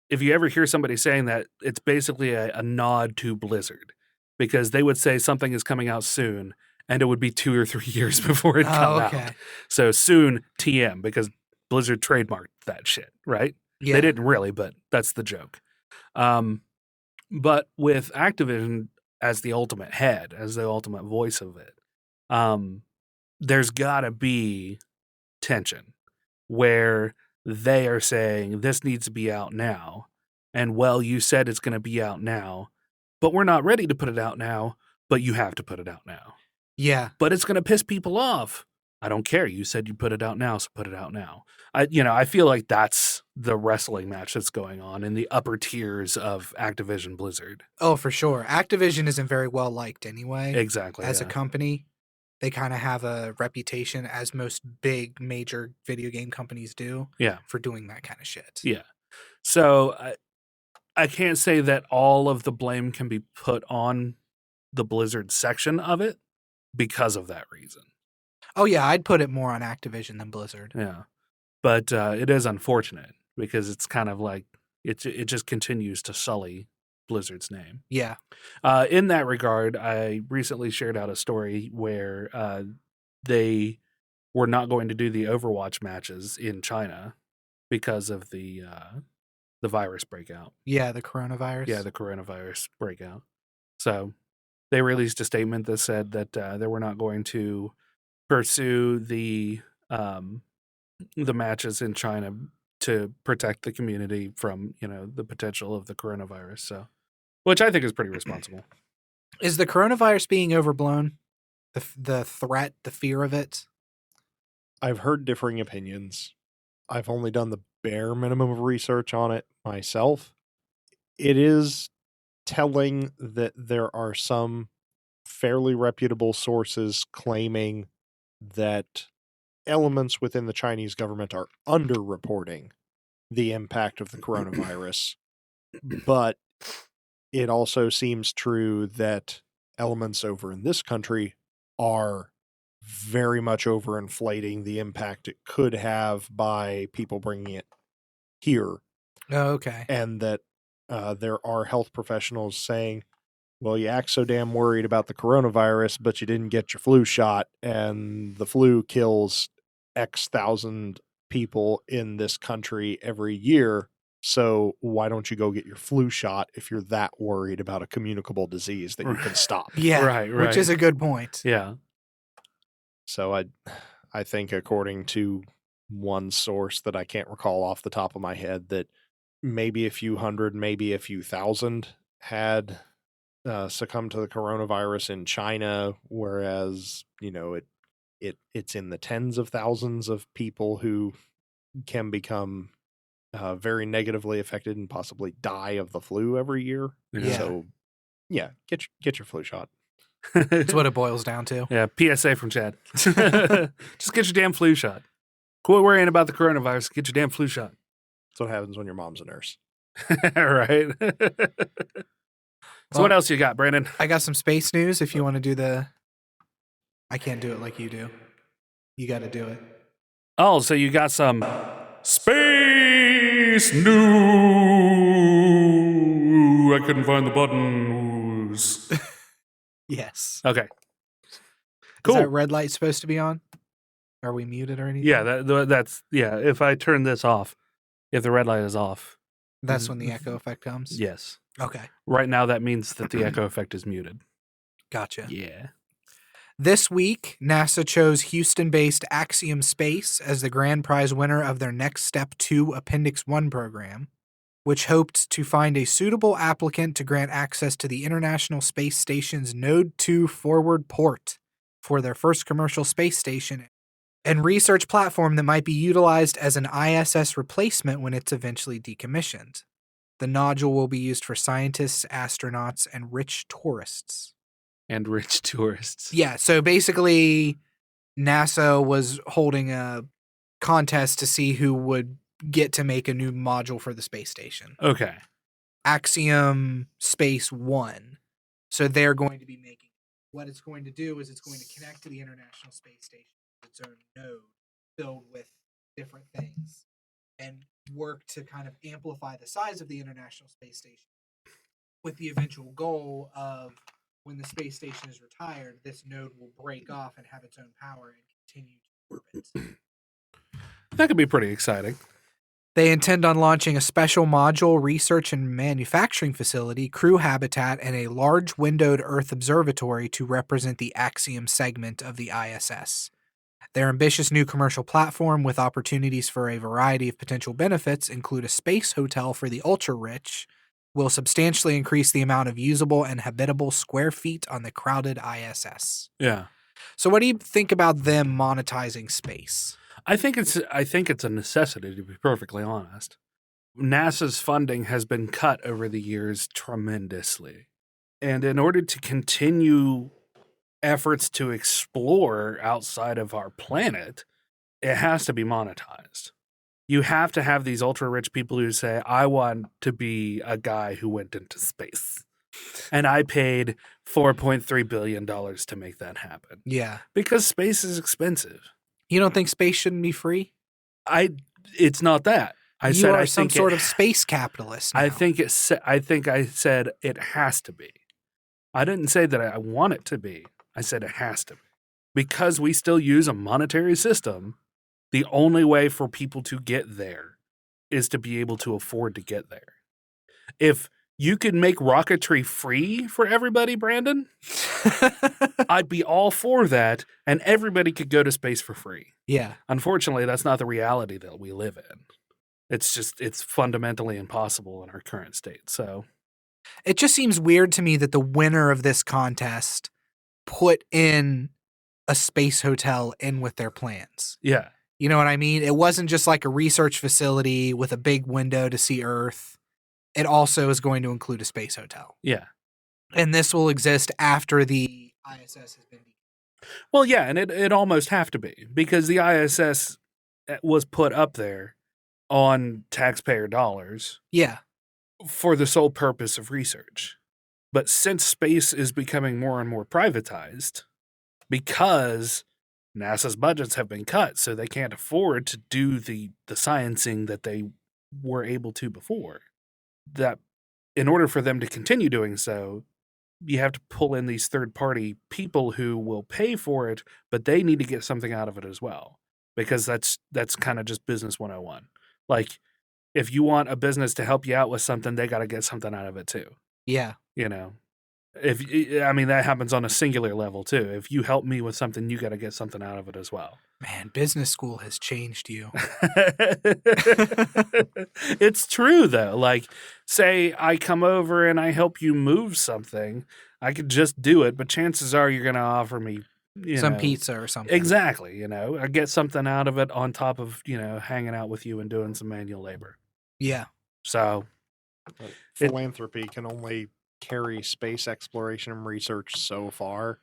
if you ever hear somebody saying that, it's basically a nod to Blizzard, because they would say something is coming out soon and it would be 2 or 3 years before it comes out. So soon TM, because Blizzard trademarked that shit, right? Yeah. They didn't really, but that's the joke. But with Activision as the ultimate head, as the ultimate voice of it, there's got to be tension where they are saying this needs to be out now. And, well, you said it's going to be out now, but we're not ready to put it out now, but you have to put it out now. Yeah. But it's going to piss people off. I don't care. You said you put it out now, so put it out now. I feel like that's the wrestling match that's going on in the upper tiers of Activision Blizzard. Oh, for sure. Activision isn't very well liked anyway. Exactly. As a company, they kind of have a reputation, as most big major video game companies do, for doing that kind of shit. Yeah. So I can't say that all of the blame can be put on the Blizzard section of it because of that reason. Oh, yeah, I'd put it more on Activision than Blizzard. Yeah. But it is unfortunate because it's kind of like it just continues to sully Blizzard's name. Yeah. In that regard, I recently shared out a story where they were not going to do the Overwatch matches in China because of the virus breakout. Yeah, the coronavirus. Yeah, the coronavirus breakout. So they released a statement that said that they were not going to pursue the matches in China to protect the community from, the potential of the coronavirus. So, which I think is pretty responsible. Is the coronavirus being overblown? The threat, the fear of it? I've heard differing opinions. I've only done the bare minimum of research on it myself. It is telling that there are some fairly reputable sources claiming that elements within the Chinese government are underreporting the impact of the coronavirus. But it also seems true that elements over in this country are very much overinflating the impact it could have by people bringing it here. Oh, okay. And that there are health professionals saying, well, you act so damn worried about the coronavirus, but you didn't get your flu shot, and the flu kills X thousand people in this country every year. So why don't you go get your flu shot if you're that worried about a communicable disease that you can stop? Yeah, Right. which is a good point. Yeah. So I think, according to one source that I can't recall off the top of my head, that maybe a few hundred, maybe a few thousand had succumbed to the coronavirus in China, whereas it's in the tens of thousands of people who can become very negatively affected and possibly die of the flu every year. Yeah. So yeah, get your flu shot. That's what it boils down to. Yeah, PSA from Chad. Just get your damn flu shot. Quit worrying about the coronavirus. Get your damn flu shot. That's what happens when your mom's a nurse. Right. So what else you got, Brandon? I got some space news if you want to do the... I can't do it like you do. You got to do it. Oh, so you got some space news. I couldn't find the buttons. Yes. Okay. Is Cool. that red light supposed to be on? Are we muted or anything? Yeah, that's if I turn this off, if the red light is off. That's when the echo effect comes? Yes. Okay. Right now that means that the echo effect is muted. Gotcha. Yeah. This week, NASA chose Houston-based Axiom Space as the grand prize winner of their Next Step 2 Appendix 1 program, which hoped to find a suitable applicant to grant access to the International Space Station's Node 2 forward port for their first commercial space station and research platform that might be utilized as an ISS replacement when it's eventually decommissioned. The nodule will be used for scientists, astronauts, and rich tourists. And rich tourists. Yeah, so basically, NASA was holding a contest to see who would get to make a new module for the space station. Okay. Axiom Space 1. So they're going to be making... What it's going to do is it's going to connect to the International Space Station with its own node filled with different things and work to kind of amplify the size of the International Space Station with the eventual goal of when the space station is retired, this node will break off and have its own power and continue to orbit. That could be pretty exciting. They intend on launching a special module research and manufacturing facility, crew habitat, and a large windowed Earth observatory to represent the Axiom segment of the ISS. Their ambitious new commercial platform with opportunities for a variety of potential benefits include a space hotel for the ultra-rich, will substantially increase the amount of usable and habitable square feet on the crowded ISS. Yeah. So what do you think about them monetizing space? I think it's a necessity, to be perfectly honest. NASA's funding has been cut over the years tremendously. And in order to continue efforts to explore outside of our planet, it has to be monetized. You have to have these ultra-rich people who say, I want to be a guy who went into space. And I paid $4.3 billion to make that happen. Yeah. Because space is expensive. You don't think space shouldn't be free? It's not that. I You said are I some think sort of space capitalist now. I think I said it has to be. I didn't say that I want it to be. I said it has to be. Because we still use a monetary system, the only way for people to get there is to be able to afford to get there. If you could make rocketry free for everybody, Brandon, I'd be all for that, and everybody could go to space for free. Yeah. Unfortunately, that's not the reality that we live in. It's fundamentally impossible in our current state. So It just seems weird to me that the winner of this contest put in a space hotel in with their plans. yeah. You know what I mean? It wasn't just like a research facility with a big window to see Earth. It also is going to include a space hotel. Yeah. And this will exist after the ISS has been... Well, yeah, and it almost have to be, because the ISS was put up there on taxpayer dollars Yeah. for the sole purpose of research. But since space is becoming more and more privatized, because NASA's budgets have been cut, so they can't afford to do the sciencing that they were able to before, that in order for them to continue doing so, you have to pull in these third-party people who will pay for it, but they need to get something out of it as well, because that's kind of just business 101. Like, if you want a business to help you out with something, they got to get something out of it too. Yeah. You know, that happens on a singular level too. If you help me with something, you got to get something out of it as well. Man, business school has changed you. It's true though. Like, say I come over and I help you move something, I could just do it, but chances are you're going to offer me some pizza or something. Exactly. I get something out of it on top of, hanging out with you and doing some manual labor. Yeah. So philanthropy can only carry space exploration and research so far,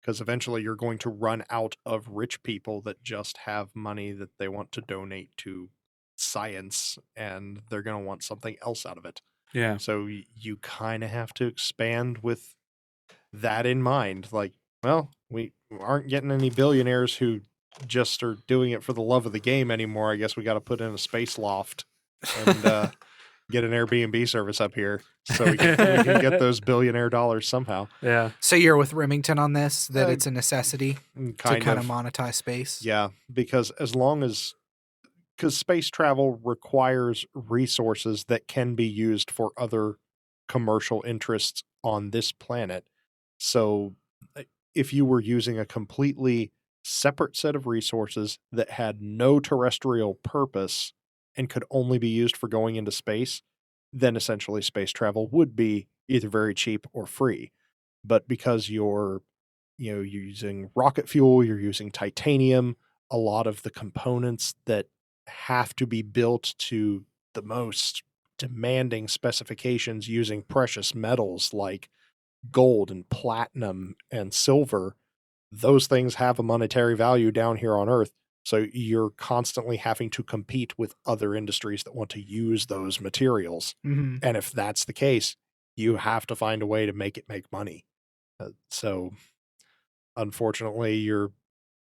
because eventually you're going to run out of rich people that just have money that they want to donate to science, and they're going to want something else out of it. Yeah. So you kind of have to expand with that in mind. Like, well, we aren't getting any billionaires who just are doing it for the love of the game anymore. I guess we got to put in a space loft and get an Airbnb service up here so we can get those billionaire dollars somehow. Yeah. So you're with Remington on this, that it's a necessity to kind of monetize space? Yeah, because because space travel requires resources that can be used for other commercial interests on this planet. So if you were using a completely separate set of resources that had no terrestrial purpose and could only be used for going into space, then essentially space travel would be either very cheap or free. But because you're using rocket fuel, you're using titanium, a lot of the components that have to be built to the most demanding specifications using precious metals like gold and platinum and silver, those things have a monetary value down here on Earth. So you're constantly having to compete with other industries that want to use those materials. Mm-hmm. And if that's the case, you have to find a way to make it make money. So unfortunately, you're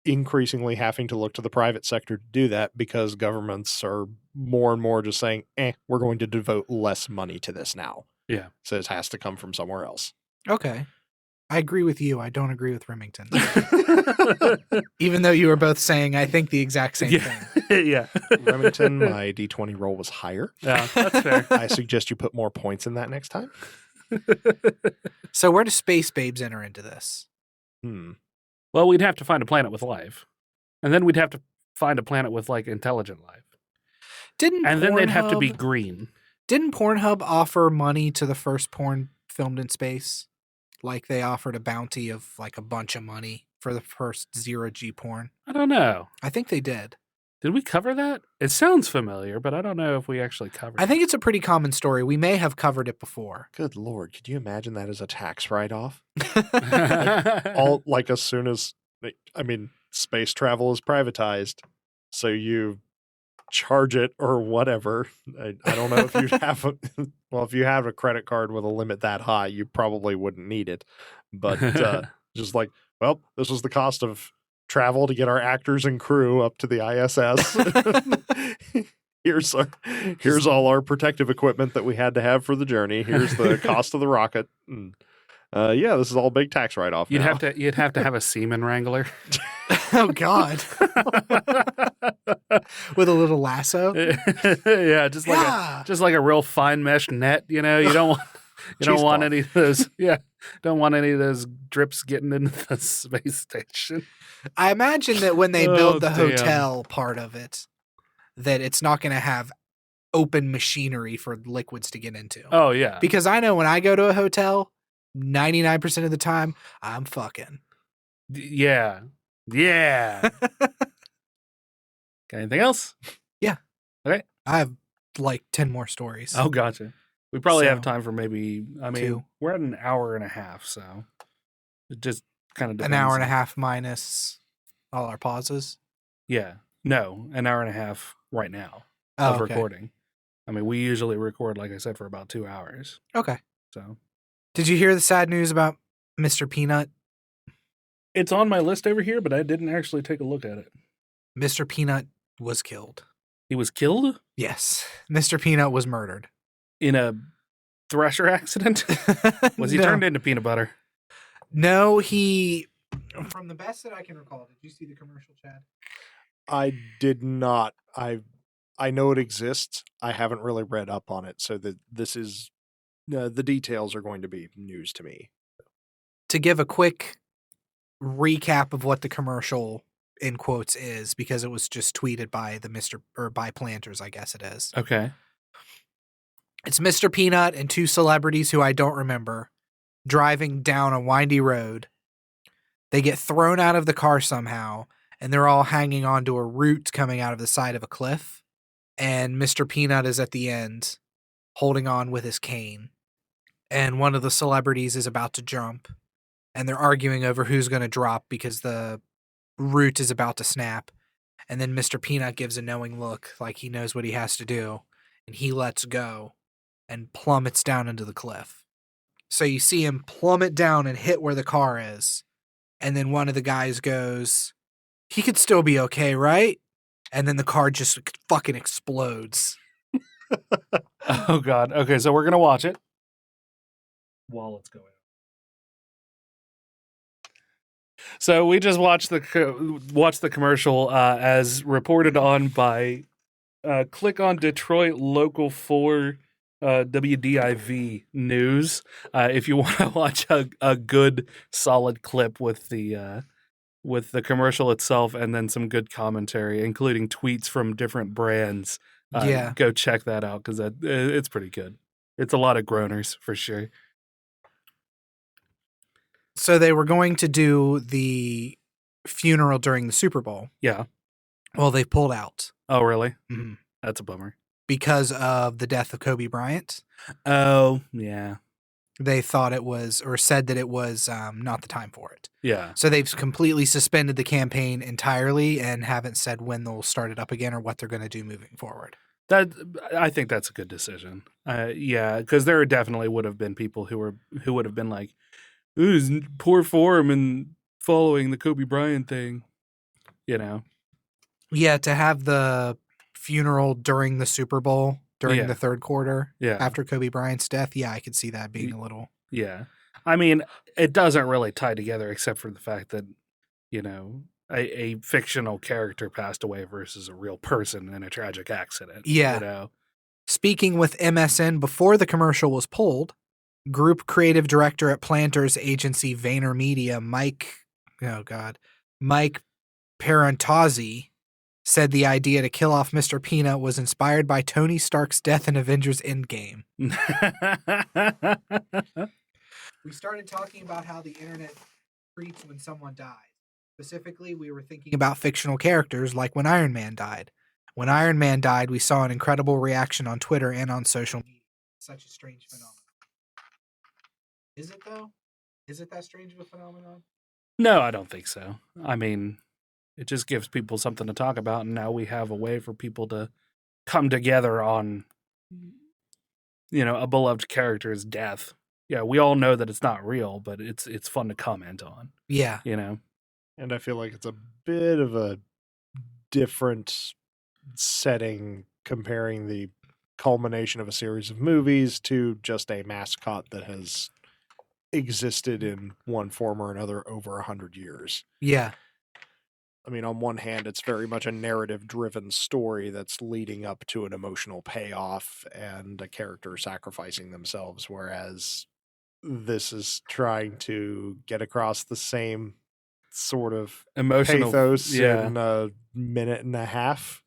increasingly having to look to the private sector to do that, because governments are more and more just saying, we're going to devote less money to this now. Yeah. So it has to come from somewhere else. Okay. I agree with you. I don't agree with Remington. Even though you were both saying, I think the exact same thing. Yeah. Remington, my D20 roll was higher. Yeah, that's fair. I suggest you put more points in that next time. So where do space babes enter into this? Well, we'd have to find a planet with life. And then we'd have to find a planet with, like, intelligent life. And then they'd have to be green. Didn't Pornhub offer money to the first porn filmed in space? Like, they offered a bounty of, like, a bunch of money for the first zero-G porn. I don't know. I think they did. Did we cover that? It sounds familiar, but I don't know if we actually covered it. I think it's a pretty common story. We may have covered it before. Good Lord. Could you imagine that as a tax write-off? As soon as, space travel is privatized, so you charge it or whatever. I don't know if you have if you have a credit card with a limit that high, you probably wouldn't need it. But just like, well, this was the cost of travel to get our actors and crew up to the ISS. Here's all our protective equipment that we had to have for the journey. Here's the cost of the rocket. This is all big tax write-off. You'd have to have a semen wrangler. Oh God. With a little lasso. Yeah, just like a real fine mesh net, you don't want any of those. Yeah. Don't want any of those drips getting into the space station. I imagine that when they build the hotel part of it, that it's not going to have open machinery for liquids to get into. Oh, yeah. Because I know when I go to a hotel, 99% of the time, I'm fucking. Yeah. Yeah. Got anything else? Yeah. Okay. I have like 10 more stories. Oh, gotcha. We probably have time for maybe, two. We're at an hour and a half, so it just kind of depends. An hour and a half minus all our pauses? Yeah. No, an hour and a half right now of recording. We usually record, like I said, for about 2 hours. Okay. So, did you hear the sad news about Mr. Peanut? It's on my list over here, but I didn't actually take a look at it. Mr. Peanut was killed. He was killed? Yes. Mr. Peanut was murdered. In a Thresher accident? Was he No. turned into peanut butter? No, he. From the best that I can recall, did you see the commercial, Chad? I did not. I know it exists. I haven't really read up on it, so that this is the details are going to be news to me. To give a quick recap of what the commercial in quotes is, because it was just tweeted by by Planters, I guess it is. Okay. It's Mr. Peanut and two celebrities who I don't remember driving down a windy road. They get thrown out of the car somehow, and they're all hanging onto a root coming out of the side of a cliff. And Mr. Peanut is at the end holding on with his cane. And one of the celebrities is about to jump, and they're arguing over who's going to drop because the root is about to snap. And then Mr. Peanut gives a knowing look, like he knows what he has to do, and he lets go and plummets down into the cliff. So you see him plummet down and hit where the car is. And then one of the guys goes, "He could still be okay, right?" And then the car just fucking explodes. Oh, God. Okay, so we're going to watch it while it's going. So we just watched the commercial as reported on by click on Detroit Local 4 WDIV News if you want to watch a good solid clip with the commercial itself and then some good commentary, including tweets from different brands. Go check that out because it's pretty good. It's a lot of groaners for sure. So they were going to do the funeral during the Super Bowl. Yeah. Well, they pulled out. Oh, really? Mm-hmm. That's a bummer. Because of the death of Kobe Bryant. Oh, yeah. They thought it was, or said that it was not the time for it. Yeah. So they've completely suspended the campaign entirely and haven't said when they'll start it up again or what they're going to do moving forward. I think that's a good decision. Yeah, because there definitely would have been people who would have been like, "Ooh, it's poor form and following the Kobe Bryant thing," you know. Yeah, to have the funeral during the Super Bowl during the third quarter after Kobe Bryant's death. Yeah, I could see that being a little. Yeah. I mean, it doesn't really tie together except for the fact that, you know, a fictional character passed away versus a real person in a tragic accident. Yeah. You know? Speaking with MSN before the commercial was pulled, group creative director at Planters agency VaynerMedia, Mike Parentazzi, said the idea to kill off Mr. Peanut was inspired by Tony Stark's death in Avengers Endgame. We started talking about how the internet treats when someone dies. Specifically, we were thinking about fictional characters like when Iron Man died. When Iron Man died, we saw an incredible reaction on Twitter and on social media. Such a strange phenomenon. Is it, though? Is it that strange of a phenomenon? No, I don't think so. I mean, it just gives people something to talk about, and now we have a way for people to come together on, you know, a beloved character's death. Yeah, we all know that it's not real, but it's fun to comment on. Yeah. You know? And I feel like it's a bit of a different setting comparing the culmination of a series of movies to just a mascot that has existed in one form or another over 100 years. Yeah. I mean, on one hand, it's very much a narrative-driven story that's leading up to an emotional payoff and a character sacrificing themselves, whereas this is trying to get across the same sort of emotional pathos in a minute and a half.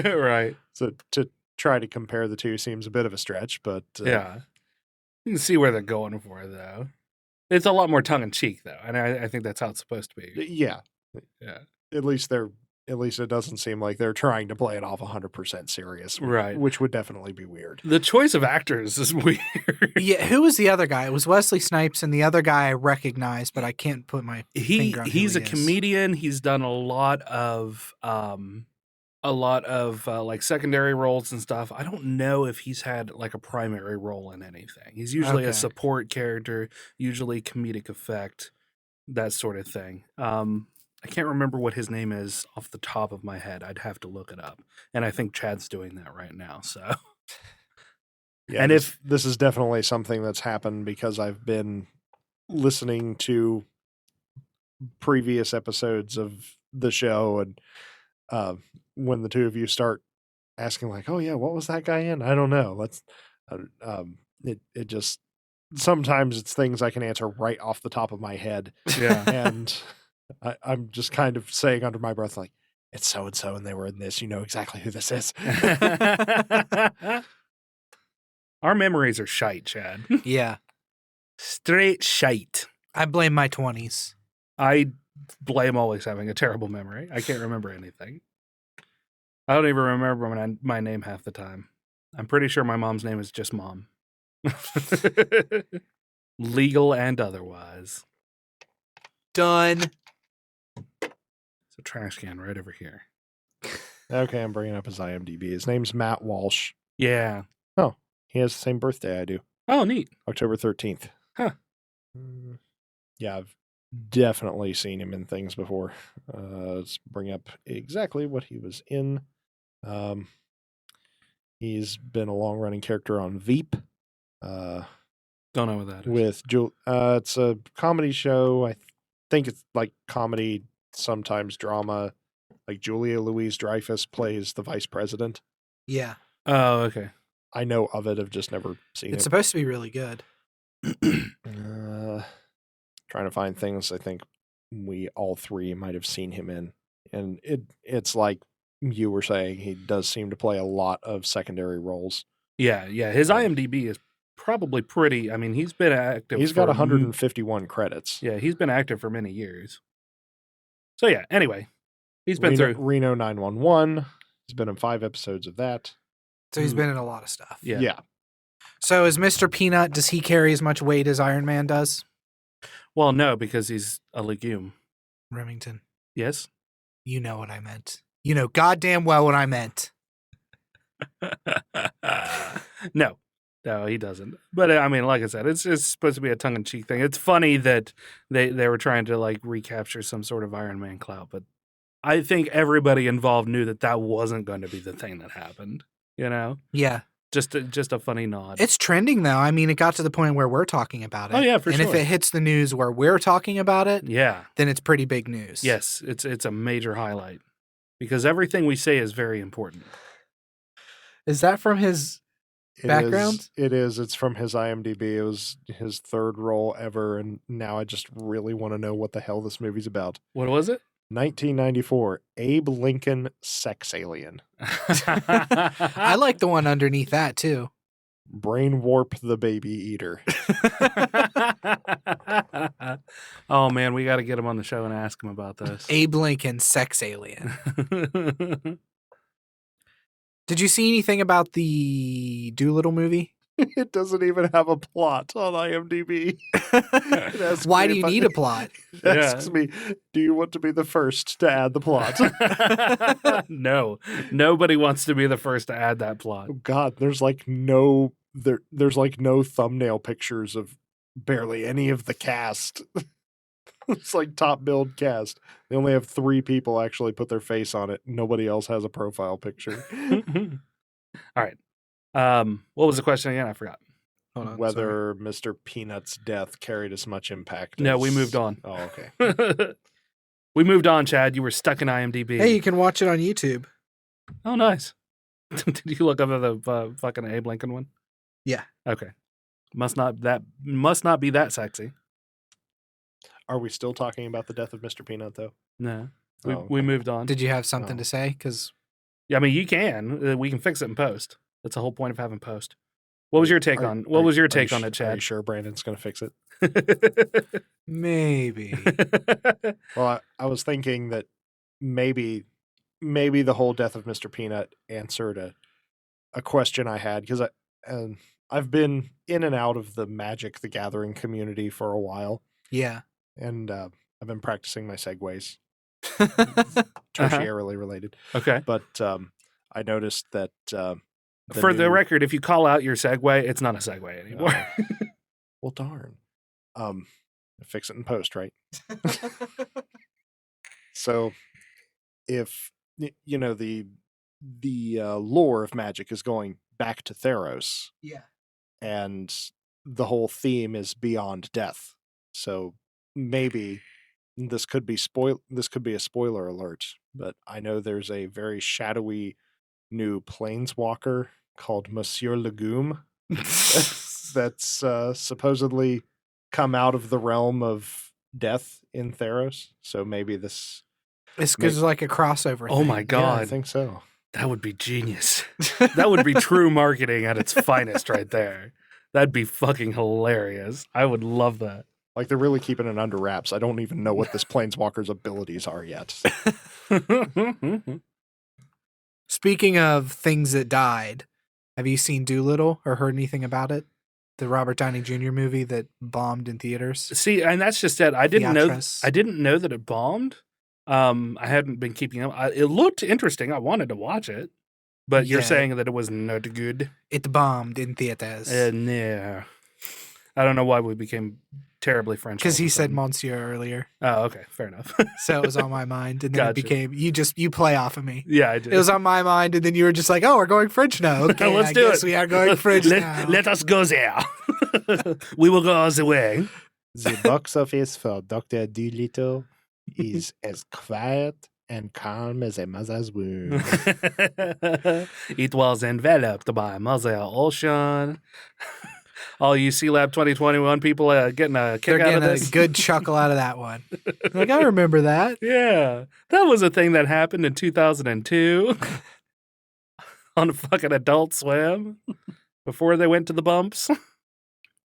Right. So to try to compare the two seems a bit of a stretch, but yeah. You can see where they're going for it, though. It's a lot more tongue-in-cheek, though, and I think that's how it's supposed to be. Yeah. Yeah. At least it doesn't seem like they're trying to play it off 100% serious, right? Which would definitely be weird. The choice of actors is weird. Yeah, who was the other guy? It was Wesley Snipes, and the other guy I recognized, but I can't put my finger on He's who a he is. comedian. He's done a lot of like secondary roles and stuff. I don't know if he's had like a primary role in anything. He's usually a support character, usually comedic effect, that sort of thing. I can't remember what his name is off the top of my head. I'd have to look it up. And I think Chad's doing that right now. So Yeah, And this is definitely something that's happened because I've been listening to previous episodes of the show, and when the two of you start asking like, "Oh yeah, what was that guy in?" I don't know. Let's it just sometimes it's things I can answer right off the top of my head, yeah. and I'm just kind of saying under my breath like, "It's so and so, and they were in this. You know exactly who this is." Our memories are shite, Chad. Yeah. Straight shite. I blame my 20s. I blame always having a terrible memory. I can't remember anything. I don't even remember my name half the time. I'm pretty sure my mom's name is just Mom. Legal and otherwise. Done. It's a trash can right over here. Okay, I'm bringing up his IMDb. His name's Matt Walsh. Yeah. He has the same birthday I do. Oh, neat. October 13th. Huh. Yeah, I've definitely seen him in things before. Let's bring up exactly what he was in. He's been a long-running character on Veep. Don't know what that is. With it's a comedy show. I think it's like comedy, sometimes drama. Like Julia Louis-Dreyfus plays the vice president. Yeah. Oh, okay. I know of it. I've just never seen It's it. supposed to be really good. Trying to find things I think we all three might have seen him in. And it's like you were saying, he does seem to play a lot of secondary roles. Yeah. His IMDb is probably pretty. I mean, he's been active. He's got 151 credits. Yeah, he's been active for many years. So yeah, anyway, he's been through Reno 911. He's been in 5 episodes of that. So he's been in a lot of stuff. Yeah. So is Mr. Peanut, does he carry as much weight as Iron Man does? Well, no, because he's a legume. Remington, Yes. you know what I meant. You know goddamn well what I meant. No, he doesn't. But I mean, like I said, it's supposed to be a tongue-in-cheek thing. It's funny that they were trying to like recapture some sort of Iron Man clout, but I think everybody involved knew that wasn't going to be the thing that happened. You know? Yeah. Just a funny nod. It's trending though. I mean, it got to the point where we're talking about it. Oh yeah, for sure. And if it hits the news where we're talking about it, yeah, then it's pretty big news. Yes, it's a major highlight because everything we say is very important. Is that from his background? It is. It's from his IMDb. It was his 3rd role ever, and now I just really want to know what the hell this movie's about. What was it? 1994, Abe Lincoln Sex Alien. I like the one underneath that too. Brain Warp the Baby Eater. Oh man, we got to get him on the show and ask him about this. Abe Lincoln Sex Alien. Did you see anything about the Dolittle movie? It doesn't even have a plot on IMDb. Why do you need a plot? It asks me, do you want to be the first to add the plot? No, nobody wants to be the first to add that plot. Oh God, there's like no thumbnail pictures of barely any of the cast. It's like top billed cast. They only have 3 people actually put their face on it. Nobody else has a profile picture. All right. What was the question again? I forgot. Hold on, Whether Mr. Peanut's death carried as much impact. No, we moved on. Oh, okay. We moved on, Chad. You were stuck in IMDb. Hey, you can watch it on YouTube. Oh, nice. Did you look up at the fucking Abe Lincoln one? Yeah. Okay. Must not be that sexy. Are we still talking about the death of Mr. Peanut, though? No. Oh, okay. We moved on. Did you have something to say? Because yeah, I mean, you can. We can fix it in post. That's the whole point of having post. What was your take on? What was your take on it, Chad? Are you sure Brandon's going to fix it? maybe. Well, I was thinking that maybe the whole death of Mr. Peanut answered a question I had, because I've been in and out of the Magic the Gathering community for a while. Yeah. And I've been practicing my segues, Uh-huh. tertiarily related. Okay. But I noticed that For the record, if you call out your segue, it's not a segue anymore. Well, darn. Fix it in post, right? So, if you know the lore of Magic is going back to Theros, Yeah. and the whole theme is beyond death. So maybe this could be a spoiler alert, but I know there's a very shadowy new planeswalker called Monsieur Legume that's supposedly come out of the realm of death in Theros. So maybe this It's like a crossover Oh thing. my Yeah, god. I think so. That would be genius. That would be true marketing at its finest right there. That'd be fucking hilarious. I would love that. Like, they're really keeping it under wraps. I don't even know what this planeswalker's abilities are yet. Speaking of things that died, have you seen Dolittle or heard anything about it? The Robert Downey Jr. movie that bombed in theaters. See, and that's just it. I didn't Theatres. know that it bombed. I hadn't been keeping up. It looked interesting. I wanted to watch it, but you're Yeah. saying that it was not good. It bombed in theaters. No, I don't know why we became terribly French. Because all of he a said sudden. Monsieur earlier. Oh, okay, fair enough. So it was on my mind. And then Gotcha. it became, you play off of me. Yeah, I did. It was on my mind. And then you were just like, oh, we're going French now. Okay, Let's I do guess it. we are going French now. Let us go there. We will go all the way. The box office for Dr. Dolittle is as quiet and calm as a mother's womb. It was enveloped by Mother Ocean. All you C-Lab 2021 people getting a kick They're out of getting this. a good chuckle out of that one. Like, I remember that. Yeah, that was a thing that happened in 2002 on fucking Adult Swim before they went to the bumps.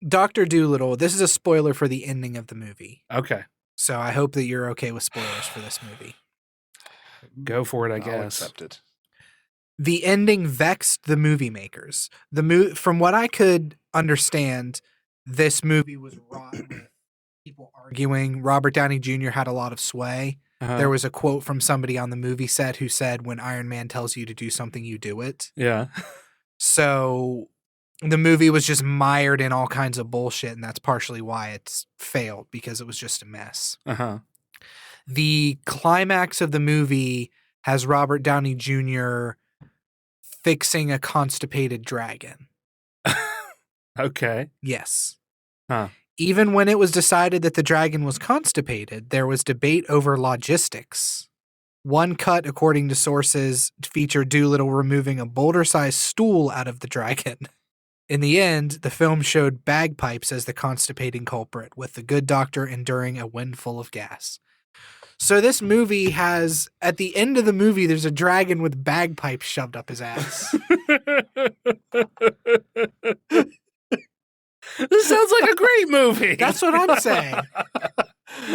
Dr. Dolittle, this is a spoiler for the ending of the movie. Okay, So I hope that you're okay with spoilers for this movie. go for it, I I'll guess. accept it. The ending vexed the movie makers. From what I could understand, this movie was wrought with people arguing. Robert Downey Jr. had a lot of sway. Uh-huh. There was a quote from somebody on the movie set who said, when Iron Man tells you to do something, you do it. Yeah. So the movie was just mired in all kinds of bullshit, and that's partially why it's failed, because it was just a mess. Uh-huh. The climax of the movie has Robert Downey Jr. fixing a constipated dragon. Okay. Yes. Huh. Even when it was decided that the dragon was constipated, there was debate over logistics. One cut, according to sources, featured Dolittle removing a boulder-sized stool out of the dragon. In the end, the film showed bagpipes as the constipating culprit, with the good doctor enduring a windful of gas. So this movie has, at the end of the movie, there's a dragon with bagpipes shoved up his ass. This sounds like a great movie. That's what I'm saying.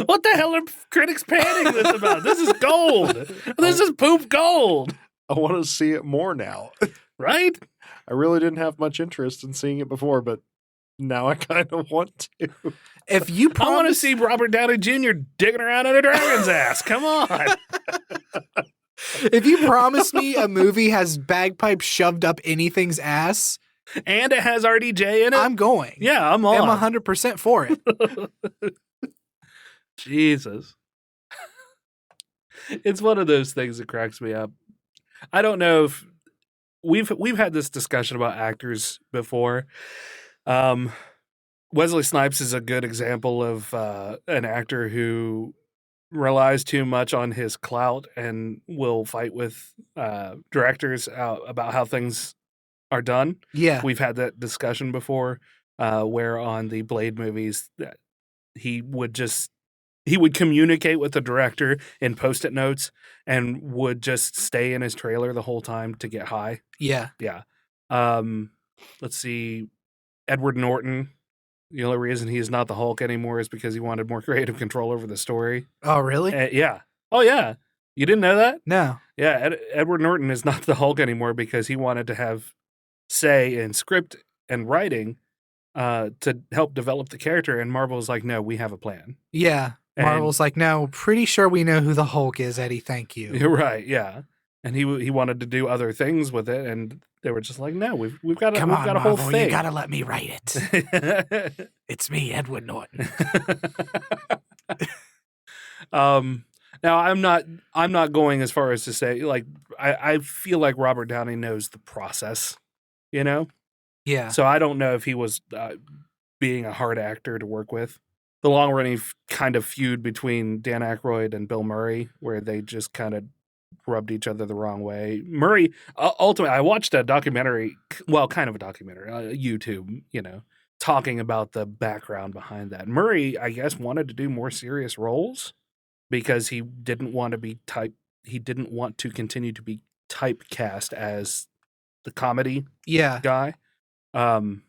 What the hell are critics panning this about? This is gold. This is poop gold. I want to see it more now. Right? I really didn't have much interest in seeing it before, but now I kind of want to. If you I want to promise, see Robert Downey Jr. digging around in a dragon's ass. Come on. if you promise me a movie has bagpipes shoved up anything's ass, And it has RDJ in it. I'm going. Yeah, I'm on. I'm 100% for it. Jesus. It's one of those things that cracks me up. I don't know if we've had this discussion about actors before. Wesley Snipes is a good example of an actor who relies too much on his clout and will fight with directors about how things are done. Yeah. We've had that discussion before, where on the Blade movies that he would communicate with the director in Post-it notes and would just stay in his trailer the whole time to get high. Yeah. Yeah. Let's see. Edward Norton. The only reason he's not the Hulk anymore is because he wanted more creative control over the story. Oh, really? Yeah. Oh, yeah. You didn't know that? No. Yeah. Edward Norton is not the Hulk anymore because he wanted to have say in script and writing to help develop the character. And Marvel's like, no, we have a plan. Yeah. And- Marvel's like, no, pretty sure we know who the Hulk is, Eddie. Thank you. You're right. Yeah. And he wanted to do other things with it, and they were just like, "No, we've got Come on, a whole Marvel, thing. you gotta let me write it. It's me, Edward Norton. Now I'm not going as far as to say like I feel like Robert Downey knows the process, you know. Yeah. So I don't know if he was being a hard actor to work with. The long-running kind of feud between Dan Aykroyd and Bill Murray, where they just kind of rubbed each other the wrong way. Murray, ultimately, I watched a documentary, well, kind of a documentary, YouTube, talking about the background behind that. Murray, I guess, wanted to do more serious roles because he didn't want to continue to be typecast as the comedy guy. And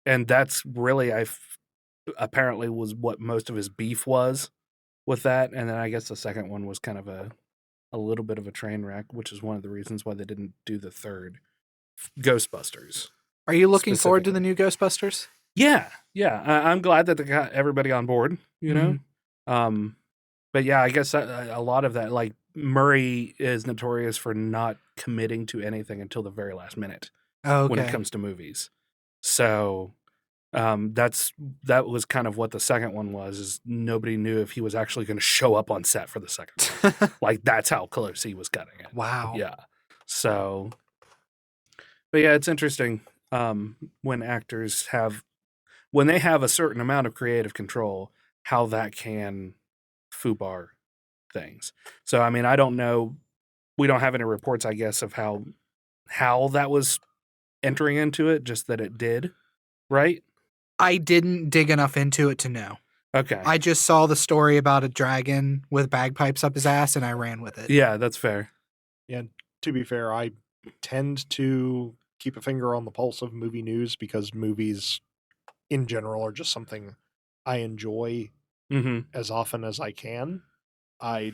that's really, apparently was what most of his beef was with that. And then I guess the second one was kind of a little bit of a train wreck, which is one of the reasons why they didn't do the third Ghostbusters. Are you looking forward to the new Ghostbusters? Yeah. I'm glad that they got everybody on board, But yeah, I guess a lot of that, like Murray is notorious for not committing to anything until the very last minute when it comes to movies. So that was kind of what the second one was, is nobody knew if he was actually going to show up on set for the second one. Like, that's how close he was cutting it. Wow. Yeah. So, but yeah, it's interesting when actors when they have a certain amount of creative control, how that can foobar things. So, I mean, I don't know. We don't have any reports, I guess, of how that was entering into it, just that it did, right? I didn't dig enough into it to know. Okay. I just saw the story about a dragon with bagpipes up his ass, and I ran with it. Yeah, that's fair. Yeah, to be fair, I tend to keep a finger on the pulse of movie news because movies in general are just something I enjoy as often as I can. I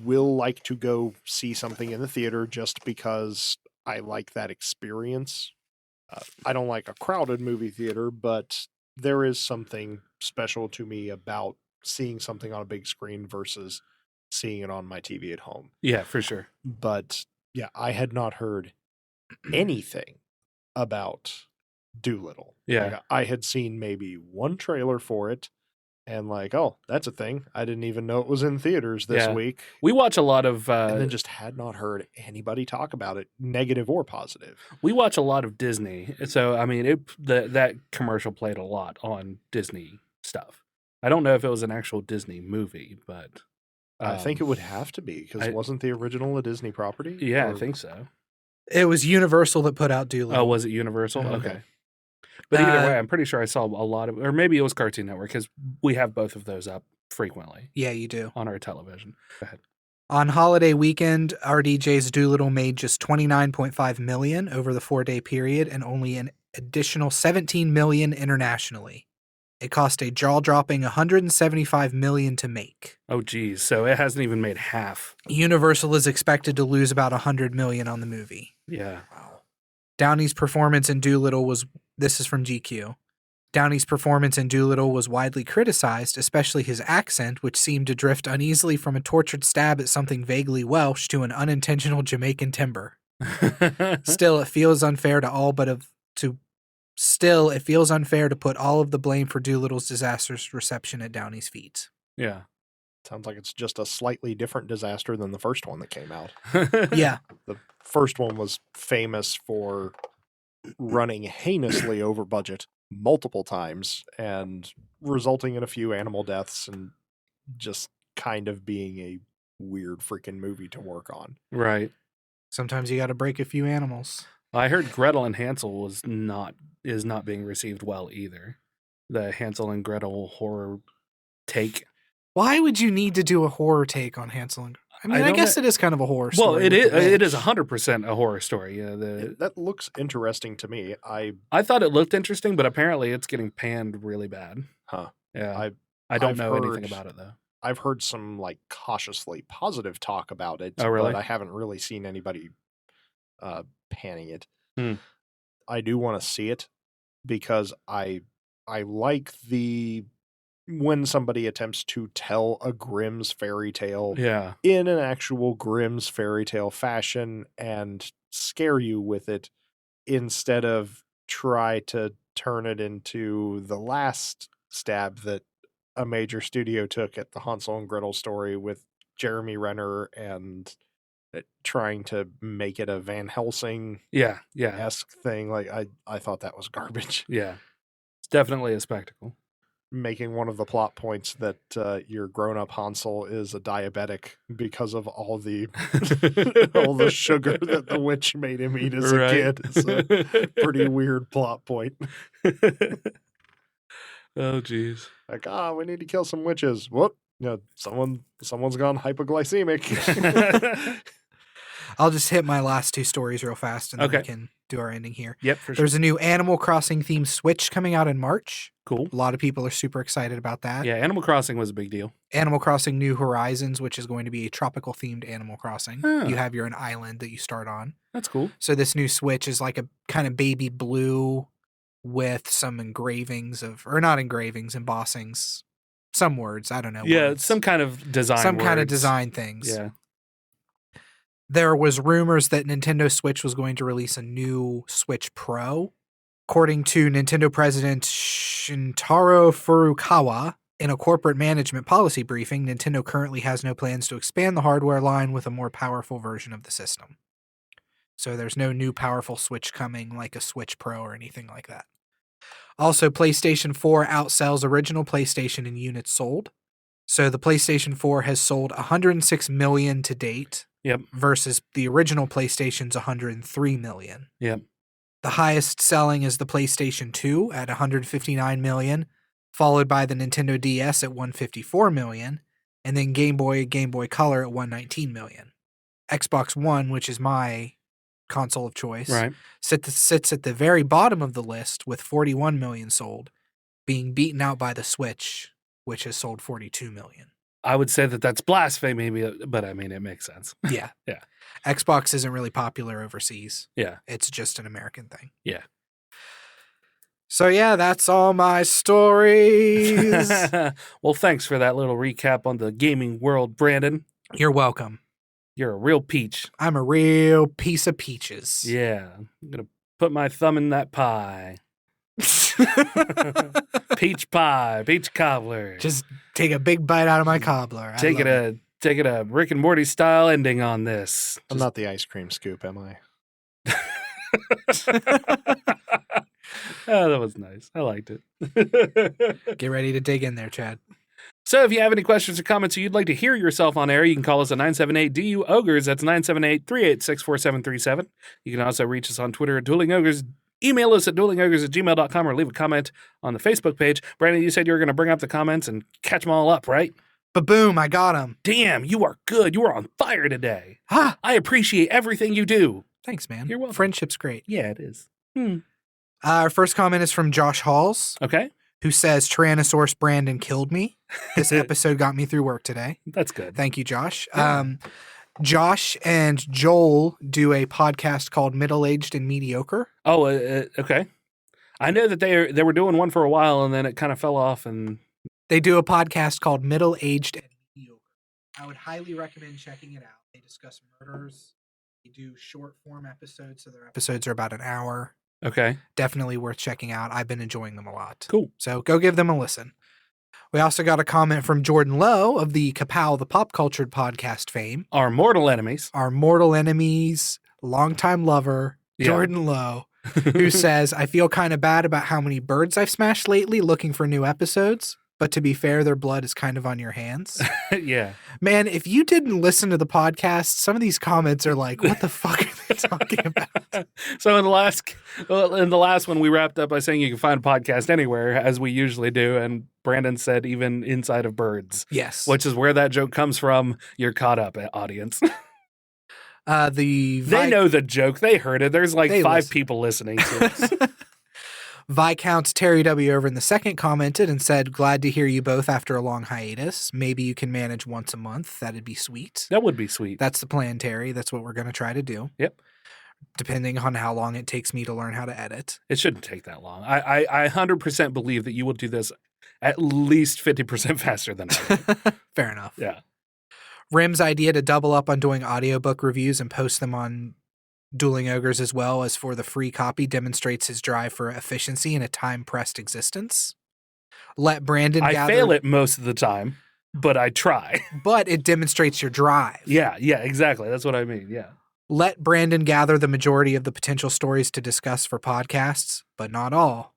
will like to go see something in the theater just because I like that experience. I don't like a crowded movie theater, but there is something special to me about seeing something on a big screen versus seeing it on my TV at home. Yeah, for sure. But yeah, I had not heard anything about Dolittle. Yeah. Like, I had seen maybe one trailer for it and like, oh, that's a thing. I didn't even know it was in theaters this week. We watch a lot of... and then just had not heard anybody talk about it, negative or positive. We watch a lot of Disney. So, I mean, that commercial played a lot on Disney stuff. I don't know if it was an actual Disney movie, but... I think it would have to be, because wasn't the original a Disney property? Yeah, I think so. It was Universal that put out Dolittle. Oh, was it Universal? Okay. But either way, I'm pretty sure I saw a lot of... Or maybe it was Cartoon Network, because we have both of those up frequently. Yeah, you do. On our television. Go ahead. On holiday weekend, RDJ's Dolittle made just $29.5 million over the 4-day period and only an additional $17 million internationally. It cost a jaw-dropping $175 million to make. Oh, geez. So it hasn't even made half. Universal is expected to lose about $100 million on the movie. Yeah. Wow. Downey's performance in Dolittle was... This is from GQ. Downey's performance in Dolittle was widely criticized, especially his accent, which seemed to drift uneasily from a tortured stab at something vaguely Welsh to an unintentional Jamaican timbre. Still, it feels unfair to put all of the blame for Doolittle's disastrous reception at Downey's feet. Yeah. Sounds like it's just a slightly different disaster than the first one that came out. Yeah. The first one was famous for running heinously over budget multiple times and resulting in a few animal deaths and just kind of being a weird freaking movie to work on. Right. Sometimes you got to break a few animals. I heard Gretel and Hansel is not being received well either. The Hansel and Gretel horror take. Why would you need to do a horror take on Hansel and Gretel? I mean, I guess it is kind of a horror story. Well, it is 100% a horror story. Yeah, that looks interesting to me. I thought it looked interesting, but apparently it's getting panned really bad. Huh. Yeah. I don't know anything about it, though. I've heard some like cautiously positive talk about it. Oh, really? But I haven't really seen anybody panning it. Hmm. I do want to see it because I like when somebody attempts to tell a Grimm's fairy tale in an actual Grimm's fairy tale fashion and scare you with it instead of try to turn it into the last stab that a major studio took at the Hansel and Gretel story with Jeremy Renner and trying to make it a Van Helsing Yeah. esque thing. Like I thought that was garbage. Yeah. It's definitely a spectacle. Making one of the plot points that your grown-up Hansel is a diabetic because of all the all the sugar that the witch made him eat as a kid. It's a pretty weird plot point. Oh, geez. Like, we need to kill some witches. Whoop. Someone's gone hypoglycemic. I'll just hit my last two stories real fast, and then we Okay. can do our ending here. Yep, for sure. There's a new Animal Crossing themed Switch coming out in March. Cool. A lot of people are super excited about that. Yeah, Animal Crossing was a big deal. Animal Crossing New Horizons, which is going to be a tropical themed Animal Crossing. Huh. You have your own island that you start on. That's cool. So this new Switch is like a kind of baby blue with some engravings or not engravings, embossings, some words. I don't know. Yeah, words. some kind of design. Some kind of words. design things. Yeah. There was rumors that Nintendo Switch was going to release a new Switch Pro. According to Nintendo President Shintaro Furukawa, in a corporate management policy briefing, Nintendo currently has no plans to expand the hardware line with a more powerful version of the system. So there's no new powerful Switch coming like a Switch Pro or anything like that. Also, PlayStation 4 outsells original PlayStation in units sold. So the PlayStation 4 has sold 106 million to date. Yep. Versus the original PlayStation's 103 million. Yep. The highest selling is the PlayStation 2 at 159 million, followed by the Nintendo DS at 154 million, and then Game Boy Color at 119 million. Xbox One, which is my console of choice, Right. sits at the very bottom of the list with 41 million sold, being beaten out by the Switch, which has sold 42 million. I would say that that's blasphemy, but I mean, it makes sense. Yeah. Yeah. Xbox isn't really popular overseas. Yeah. It's just an American thing. Yeah. So, yeah, that's all my stories. Well, thanks for that little recap on the gaming world, Brandon. You're welcome. You're a real peach. I'm a real piece of peaches. Yeah. I'm going to put my thumb in that pie. Peach pie, peach cobbler. Just take a big bite out of my cobbler. Take it a Rick and Morty style ending on this. I'm not the ice cream scoop, am I? Oh, that was nice. I liked it. Get ready to dig in there, Chad. So if you have any questions or comments or you'd like to hear yourself on air, you can call us at 978 DU-OGRES. That's 978-386-4737. You can also reach us on Twitter at Dueling Ogres. Email us at duelingogres@gmail.com or leave a comment on the Facebook page. Brandon, you said you were going to bring up the comments and catch them all up, right? Ba-boom, I got him. Damn, you are good. You are on fire today. Ah, I appreciate everything you do. thanks, man. You're welcome. Friendship's great. Yeah, it is. Our first comment is from Josh Halls, Okay, who says, Tyrannosaurus Brandon killed me. This episode got me through work today. that's good. Thank you, Josh. Yeah. Josh and Joel do a podcast called Middle-Aged and Mediocre. Oh, okay. I know that they were doing one for a while and then it kind of fell off. And They do a podcast called Middle-Aged and Mediocre. I would highly recommend checking it out. They discuss murders. They do short-form episodes, so their episodes are about an hour. okay, Definitely worth checking out. I've been enjoying them a lot. cool. So go give them a listen. We also got a comment from Jordan Lowe of the Kapow, the Pop Cultured podcast fame. Our mortal enemies. Our mortal enemies, longtime lover, Yeah. Jordan Lowe, who says, I feel kind of bad about how many birds I've smashed lately looking for new episodes. But to be fair, their blood is kind of on your hands. Yeah. Man, if you didn't listen to the podcast, some of these comments are like, what the fuck are they talking about? So in the last one, we wrapped up by saying you can find a podcast anywhere, as we usually do. And Brandon said even inside of birds, Yes. which is where that joke comes from. You're caught up, audience. They know the joke. They heard it. There's like They 5 listen. people listening to us. Viscount Terry W. over in the second commented and said, glad to hear you both after a long hiatus. Maybe you can manage once a month. That'd be sweet. That would be sweet. That's the plan, Terry. That's what we're going to try to do. Yep. Depending on how long it takes me to learn how to edit. It shouldn't take that long. I 100% believe that you will do this at least 50% faster than I would. Fair enough. Yeah. Rim's idea to double up on doing audiobook reviews and post them on Dueling Ogres as well as for the free copy demonstrates his drive for efficiency in a time-pressed existence. Let Brandon I gather... fail it most of the time. but I try. But it demonstrates your drive. Yeah, exactly. That's what I mean. Yeah. Let Brandon gather the majority of the potential stories to discuss for podcasts, but not all.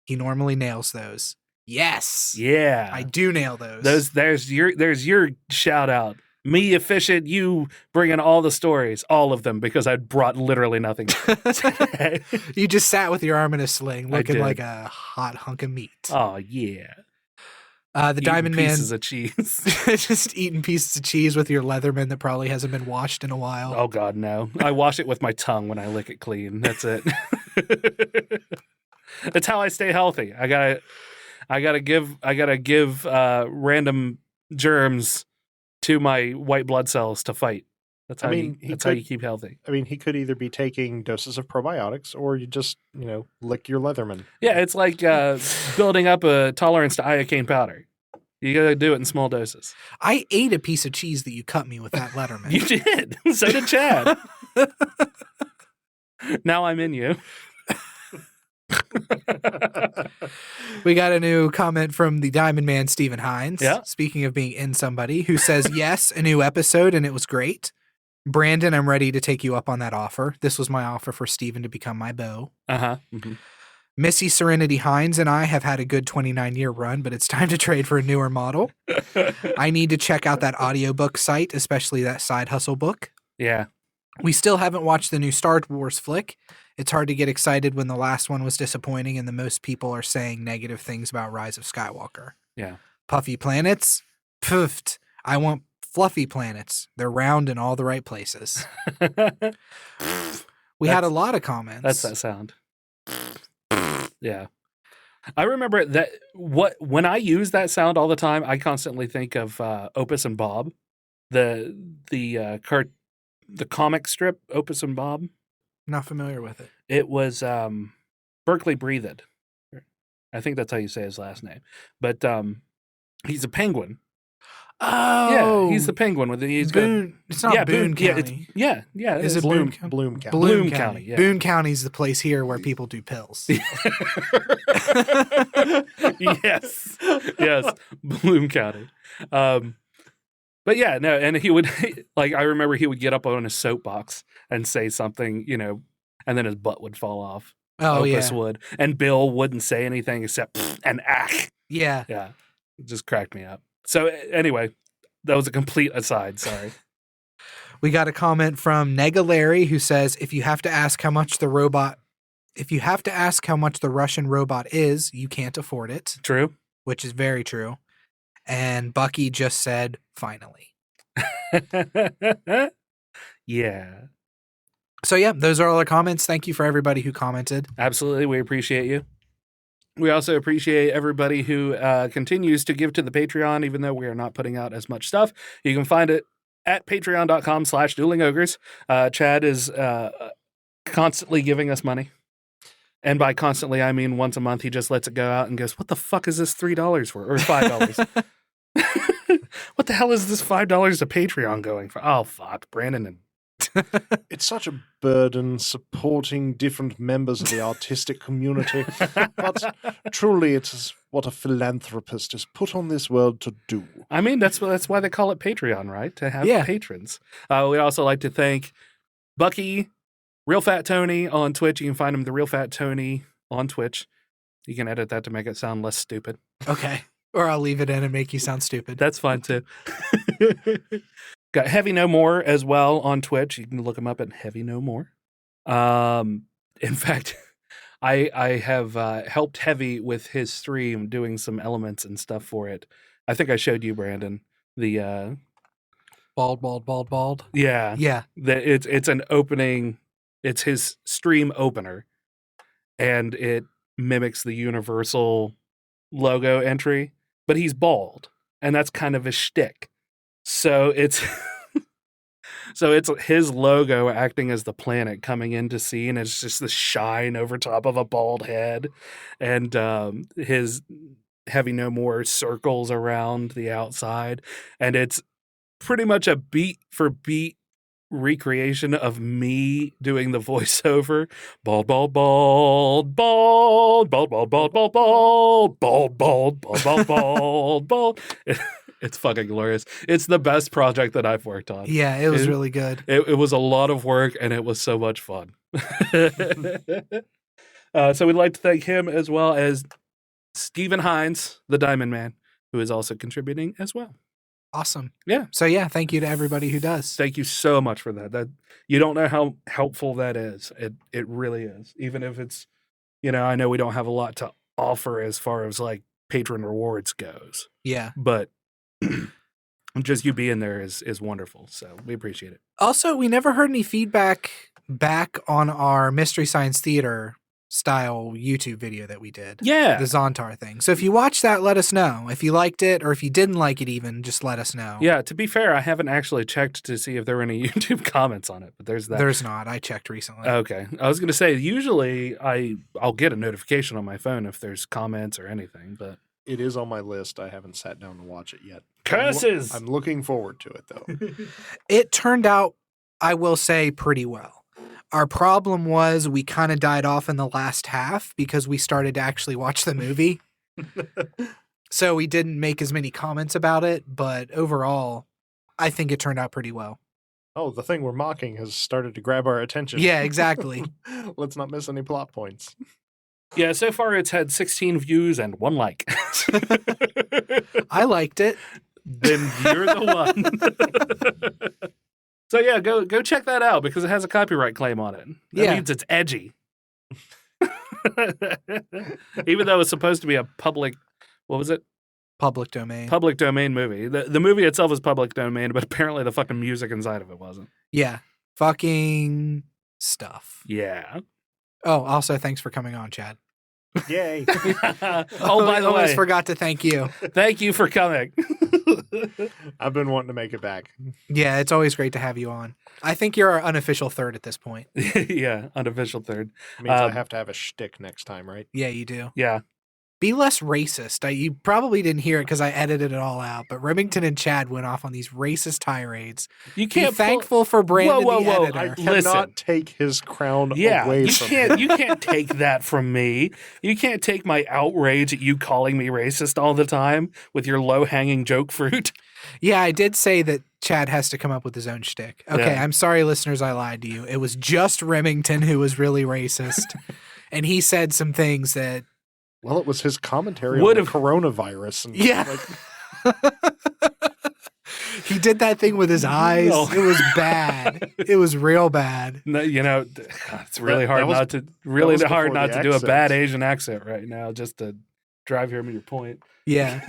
He normally nails those. Yes. Yeah. I do nail those. There's your shout out. Me efficient, you bringing all the stories, all of them, because I brought literally nothing. You just sat with your arm in a sling, looking did. like a hot hunk of meat. Oh yeah. The Eating Diamond Man pieces of cheese. just eating pieces of cheese with your Leatherman that probably hasn't been washed in a while. Oh God, no! I wash it with my tongue when I lick it clean. That's it. That's how I stay healthy. I gotta give random germs to my white blood cells to fight. That's how you keep healthy. I mean, he could either be taking doses of probiotics or you just, lick your Leatherman. Yeah, it's like building up a tolerance to iocane powder. You gotta do it in small doses. I ate a piece of cheese that you cut me with that Letterman. You did. So did Chad. Now I'm in you. We got a new comment from the Diamond Man, Stephen Hines. Yeah. Speaking of being in somebody, who says, yes, a new episode, and it was great. Brandon, I'm ready to take you up on that offer. This was my offer for Stephen to become my beau. Uh-huh. Mm-hmm. Missy Serenity Hines and I have had a good 29-year run, but it's time to trade for a newer model. I need to check out that audiobook site, especially that Side Hustle book. Yeah. We still haven't watched the new Star Wars flick. It's hard to get excited when the last one was disappointing and the most people are saying negative things about Rise of Skywalker. Yeah. Puffy planets? Poofed. I want fluffy planets. They're round in all the right places. We had a lot of comments. That's that sound. Yeah. I remember that when I use that sound all the time, I constantly think of Opus and Bob, the comic strip Opus and Bob. Not familiar with it. It was Berkeley Breathed. I think that's how you say his last name. But he's a penguin. Oh, yeah, he's the penguin with it's not Boone County. Yeah, Is it Bloom County? County. Bloom County. County. Yeah. Boone County's the place here where people do pills. yes, Bloom County. But yeah, no, and he would I remember he would get up on his soapbox and say something, and then his butt would fall off. Oh, Opus yeah. would, and Bill wouldn't say anything except and ack. Yeah. Yeah, it just cracked me up. So anyway, that was a complete aside. Sorry. We got a comment from Nega Larry who says, if you have to ask how much the Russian robot is, you can't afford it. True. Which is very true. And Bucky just said, finally. Yeah. So yeah, those are all our comments. Thank you for everybody who commented. Absolutely. We appreciate you. We also appreciate everybody who continues to give to the Patreon, even though we are not putting out as much stuff. You can find it at patreon.com/Dueling Ogres. Chad is constantly giving us money. And by constantly, I mean once a month, he just lets it go out and goes, what the fuck is this $3 for? Or $5? What the hell is this $5 to Patreon going for? Oh, fuck. Brandon and It's such a burden supporting different members of the artistic community, but truly it's what a philanthropist is put on this world to do. I mean, that's why they call it Patreon, right? To have patrons. We'd also like to thank Bucky, Real Fat Tony on Twitch. You can find him, The Real Fat Tony, on Twitch. You can edit that to make it sound less stupid. Okay. Or I'll leave it in and make you sound stupid. That's fine, too. Got Heavy No More as well on Twitch. You can look him up at Heavy No More. In fact, I have helped Heavy with his stream, doing some elements and stuff for it. I think I showed you, Brandon, the Bald. Yeah. Yeah. It's an opening. It's his stream opener, and it mimics the Universal logo entry, but he's bald, and that's kind of his shtick. So it's his logo acting as the planet coming into scene. It's just the shine over top of a bald head, and his Heavy No More circles around the outside, and it's pretty much a beat for beat recreation of me doing the voiceover. Bald, bald, bald, bald, bald, bald, bald, bald, bald, bald, bald, bald, bald, bald, bald. It's fucking glorious. It's the best project that I've worked on. Yeah, it was really good. It was a lot of work, and it was so much fun. So we'd like to thank him as well as Stephen Hines, the Diamond Man, who is also contributing as well. Awesome. Yeah. So yeah, thank you to everybody who does. Thank you so much for that. That you don't know how helpful that is. It really is. Even if it's, I know we don't have a lot to offer as far as like patron rewards goes. Yeah. But just you being there is wonderful. So we appreciate it. Also, we never heard any feedback back on our Mystery Science Theater style YouTube video that we did. Yeah. The Zontar thing. So if you watched that, let us know. If you liked it or if you didn't like it even, just let us know. Yeah, to be fair, I haven't actually checked to see if there were any YouTube comments on it, but there's that. There's not. I checked recently. Okay. I was going to say, usually I'll get a notification on my phone if there's comments or anything, but It is on my list. I haven't sat down to watch it yet. curses! I'm looking forward to it, though. It turned out, I will say, pretty well. Our problem was we kind of died off in the last half because we started to actually watch the movie. So we didn't make as many comments about it, but overall, I think it turned out pretty well. Oh, the thing we're mocking has started to grab our attention. Yeah, exactly. Let's not miss any plot points. Yeah, so far it's had 16 views and 1 like. I liked it. Then you're the one. So yeah, go check that out because it has a copyright claim on it. That means it's edgy. Even though it's supposed to be a public, what was it? Public domain. Public domain movie. The movie itself is public domain, but apparently the fucking music inside of it wasn't. Yeah. Fucking stuff. Yeah. Oh, also, thanks for coming on, Chad. Yay. Oh, by I the almost way, forgot to thank you. thank you for coming. I've been wanting to make it back. Yeah, it's always great to have you on. I think you're our unofficial third at this point. Yeah, unofficial third. Means I have to have a shtick next time, right? Yeah, you do. Yeah. Be less racist. You probably didn't hear it because I edited it all out, but Remington and Chad went off on these racist tirades. You Be can't thankful for Brandon Whoa, the whoa. editor. I cannot Listen. take his crown Yeah, away you from can't. him. You can't take that from me. You can't take my outrage at you calling me racist all the time with your low-hanging joke fruit. Yeah, I did say that Chad has to come up with his own shtick. Okay, Yeah. I'm sorry, listeners, I lied to you. It was just Remington who was really racist, and he said some things that. Well, it was his commentary Would on have- the coronavirus. And Yeah. like, He did that thing with his eyes. No. It was bad. It was real bad. No, it's really That hard was- not to really was hard before not the to do a bad accents. Asian accent right now, just to drive home your point. Yeah.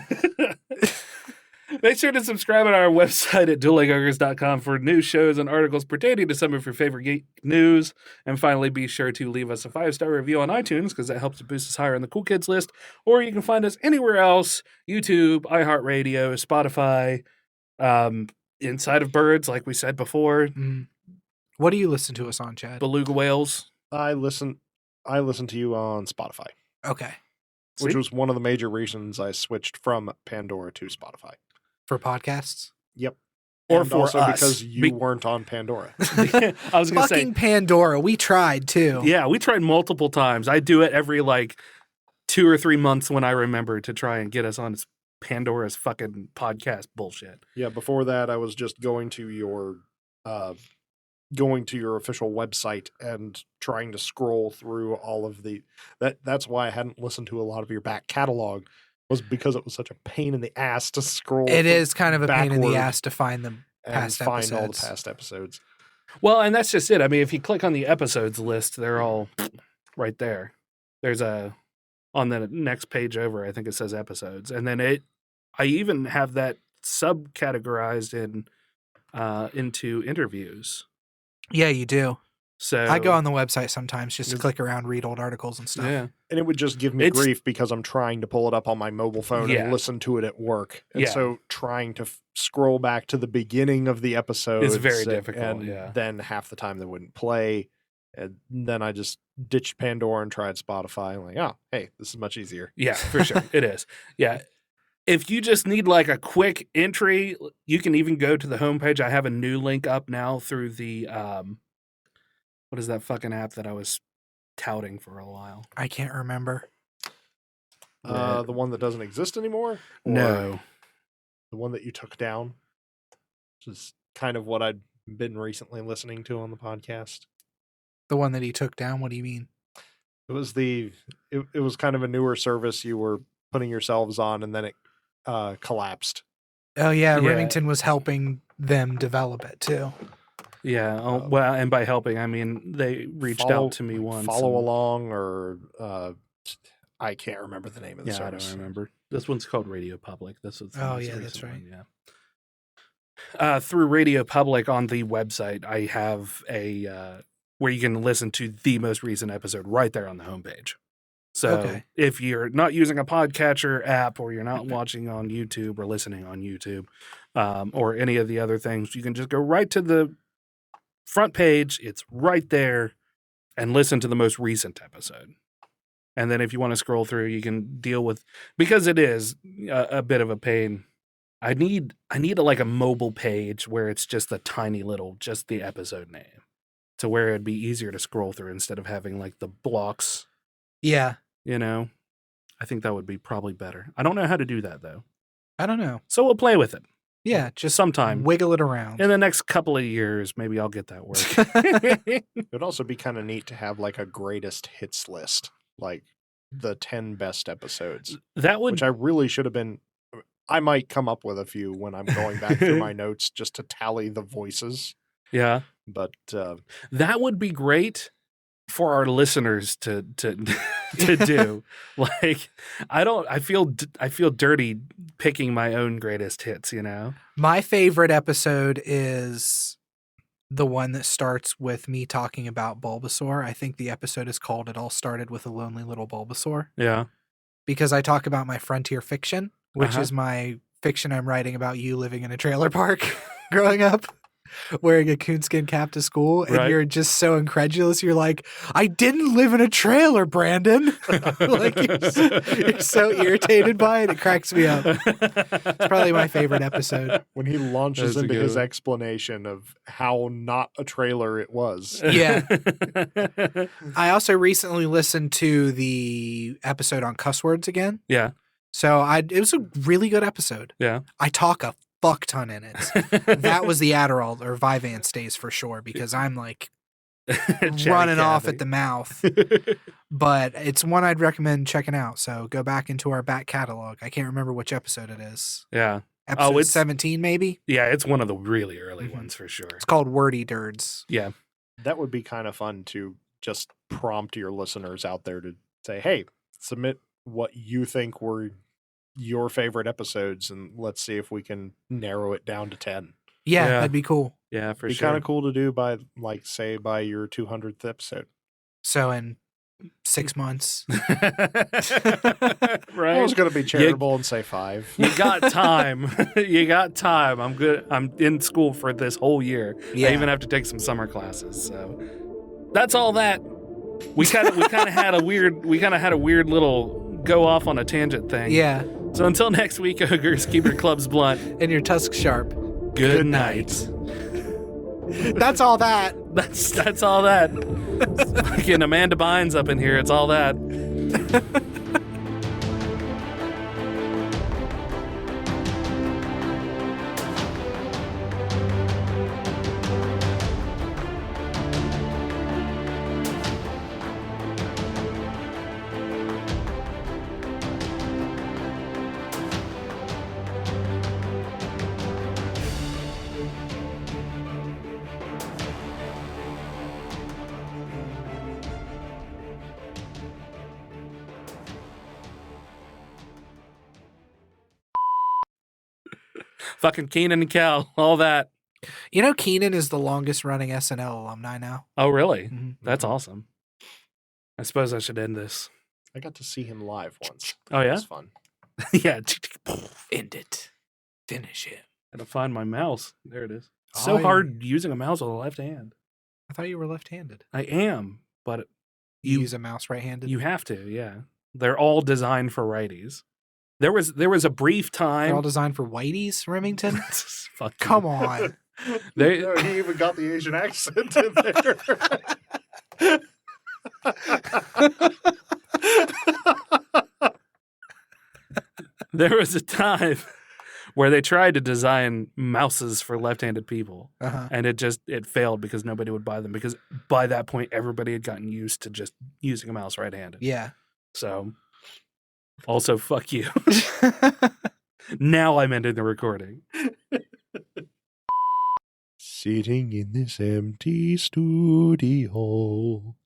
Make sure to subscribe on our website at duelingogres.com for news shows and articles pertaining to some of your favorite geek news. And finally, be sure to leave us a 5-star review on iTunes because that helps to boost us higher on the Cool Kids list. Or you can find us anywhere else, YouTube, iHeartRadio, Spotify, Inside of Birds, like we said before, Mm. What do you listen to us on, Chad? Beluga Whales. I listen to you on Spotify, Okay. which See? was one of the major reasons I switched from Pandora to Spotify. For podcasts? Yep. Or And for also us. because you weren't on Pandora. I was going to say, Fucking Pandora. We tried too. yeah, we tried multiple times. I do it every 2 or 3 months when I remember to try and get us on Pandora's fucking podcast bullshit. Yeah, before that I was just going to your official website and trying to scroll through all of that's why I hadn't listened to a lot of your back catalog, was because it was such a pain in the ass to scroll. It is kind of a pain in the backward ass to find them and past find all the episodes. past episodes. Well, and that's just it. I mean, if you click on the episodes list, they're all right there. There's on the next page over, I think it says episodes. And then I even have that subcategorized into interviews. Yeah, you do. So I go on the website sometimes just to Yes. click around, read old articles and stuff. Yeah. And it would just give me It's- grief because I'm trying to pull it up on my mobile phone Yeah. and listen to it at work. And Yeah. so trying to scroll back to the beginning of the episode It's very difficult, And yeah. then half the time they wouldn't play. And then I just ditched Pandora and tried Spotify. I'm like, oh, hey, this is much easier. Yeah, for sure. It is. Yeah. If you just need a quick entry, you can even go to the homepage. I have a new link up now through the what is that fucking app that I was touting for a while? I can't remember. The one that doesn't exist anymore? Or- No. The one that you took down, which is kind of what I'd been recently listening to on the podcast. The one that he took down? What do you mean? It was it was kind of a newer service you were putting yourselves on, and then it collapsed. Oh, yeah. Yeah. Remington was helping them develop it, too. Yeah. Well, and by helping, I mean they reached out to me once. Follow along, or I can't remember the name of the Yeah, service. I don't remember. This one's called Radio Public. This was the Oh, most yeah, that's recent right. one, yeah. Through Radio Public on the website, I have a where you can listen to the most recent episode right there on the homepage. So Okay. if you're not using a podcatcher app, or you're not watching on YouTube or listening on YouTube, or any of the other things, you can just go right to the front page. It's right there, and listen to the most recent episode. And then if you want to scroll through, you can deal with, because it is a bit of a pain. I need a mobile page where it's just a tiny little, just the episode name, to where it'd be easier to scroll through instead of having like the blocks, Yeah. you know? I think that would be probably better. I don't know how to do that though. I don't know. So we'll play with it. Yeah. Just Sometime wiggle it around. in the next couple of years, maybe I'll get that work. It would also be kind of neat to have like a greatest hits list, like the 10 best episodes, That would which I really should have been. I might come up with a few when I'm going back through my notes just to tally the voices. yeah. But That would be great for our listeners to do. Like, I feel dirty picking my own greatest hits, you know? My favorite episode is the one that starts with me talking about Bulbasaur. I think the episode is called "It All Started with a Lonely Little Bulbasaur," Yeah. because I talk about my frontier fiction, which Uh-huh. is my fiction I'm writing about you living in a trailer park growing up, wearing a coonskin cap to school, and Right. you're just so incredulous. You're like, "I didn't live in a trailer, Brandon." Like you're so irritated by it. It cracks me up. It's probably my favorite episode. when he launches That's a into good his one. explanation of how not a trailer it was. Yeah. I also recently listened to the episode on cuss words again. Yeah. So it was a really good episode. Yeah. I talk a fuck ton in it. That was the Adderall or Vyvanse days for sure, because I'm like running off at the mouth. But it's one I'd recommend checking out. So go back into our back catalog. I can't remember which episode it is. Yeah. Episode it's- 17 maybe? Yeah, it's one of the really early Mhm. ones for sure. It's called Wordy Dirds. Yeah. That would be kind of fun to just prompt your listeners out there to say, hey, submit what you think were your favorite episodes, and let's see if we can narrow it down to 10. Yeah, Yeah. that'd be cool. Yeah, for Be sure. kind of cool to do by, like, say, by your 200th episode. So in 6 months. I Right? was going to be charitable and say 5. You got time. You got time. I'm good. I'm in school for this whole year. Yeah. I even have to take some summer classes. So that's all that. We kind of had a weird little go off on a tangent thing. Yeah. So until next week, ogres, keep your clubs blunt. And your tusks sharp. Good night. That's all that. That's all that. Fucking Amanda Bynes up in here. It's all that. Fucking Keenan and Kel. All that. You know, Keenan is the longest running SNL alumni now. Oh, really? Mhm. That's awesome. I suppose I should end this. I got to see him live once. Oh, It yeah? was fun. Yeah. End it. Finish him. Gotta find my mouse. There it is. Oh, So yeah. hard using a mouse with a left hand. I thought you were left-handed. I am, but You You- use a mouse right-handed? you have to. Yeah, they're all designed for righties. There was a brief They're all time. designed for whiteys, Remington? Fuck you. Come on. They, No, he even got the Asian accent in there. there was a time where they tried to design mouses for left-handed people, Uh-huh. and it failed because nobody would buy them, because by that point everybody had gotten used to just using a mouse right-handed. Yeah. So, also fuck you. Now I'm ending the recording. Sitting in this empty studio.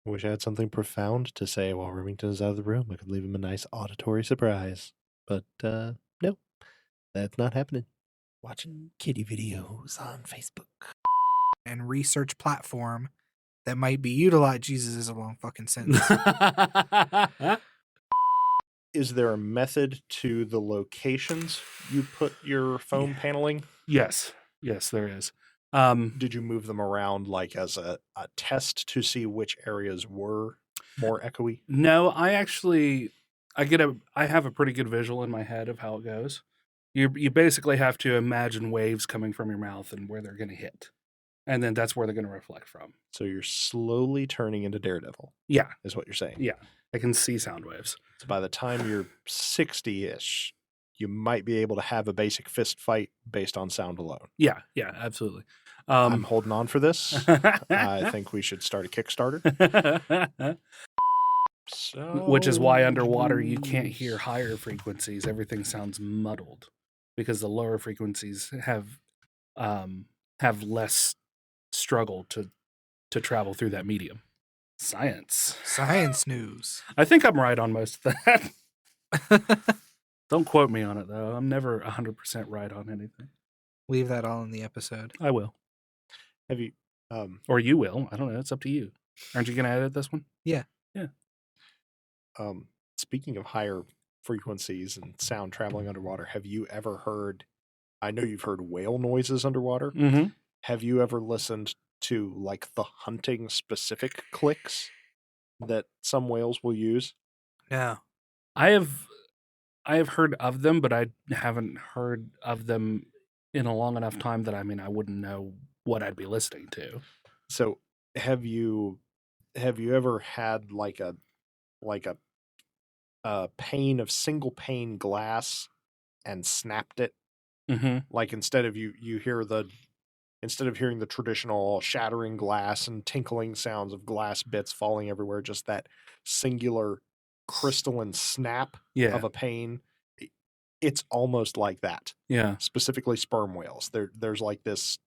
I wish I had something profound to say while Remington is out of the room. I could leave him a nice auditory surprise. But, no, that's not happening. Watching kitty videos on Facebook. And research platform that might be utilized. Jesus is a long fucking sentence. Is there a method to the locations you put your foam paneling? Yes, there is. Did you move them around like as a test to see which areas were more echoey? No, I have a pretty good visual in my head of how it goes. You basically have to imagine waves coming from your mouth and where they're going to hit, and then that's where they're going to reflect from. So you're slowly turning into Daredevil. Yeah, is what you're saying. Yeah, I can see sound waves. So by the time you're 60-ish, you might be able to have a basic fist fight based on sound alone. Yeah, absolutely. I'm holding on for this. I think we should start a Kickstarter. Which is why underwater you can't hear higher frequencies. Everything sounds muddled because the lower frequencies have less struggle to travel through that medium. Science News. I think I'm right on most of that. Don't quote me on it, though. I'm never 100% right on anything. Leave that all in the episode. I will. Have you? Or you will. I don't know. It's up to you. Aren't you going to edit this one? Yeah. Speaking of higher frequencies and sound traveling underwater, have you ever heard? I know you've heard whale noises underwater. Mm-hmm. Have you ever listened to like the hunting specific clicks that some whales will use? No. I have heard of them, but I haven't heard of them in a long enough time that I wouldn't know what I'd be listening to. So have you ever had like a pane of single pane glass and snapped it? Mm-hmm. Like instead of hearing the traditional shattering glass and tinkling sounds of glass bits falling everywhere, just that singular crystalline snap of a pane. It's almost like that. Yeah. Specifically sperm whales. There's like this,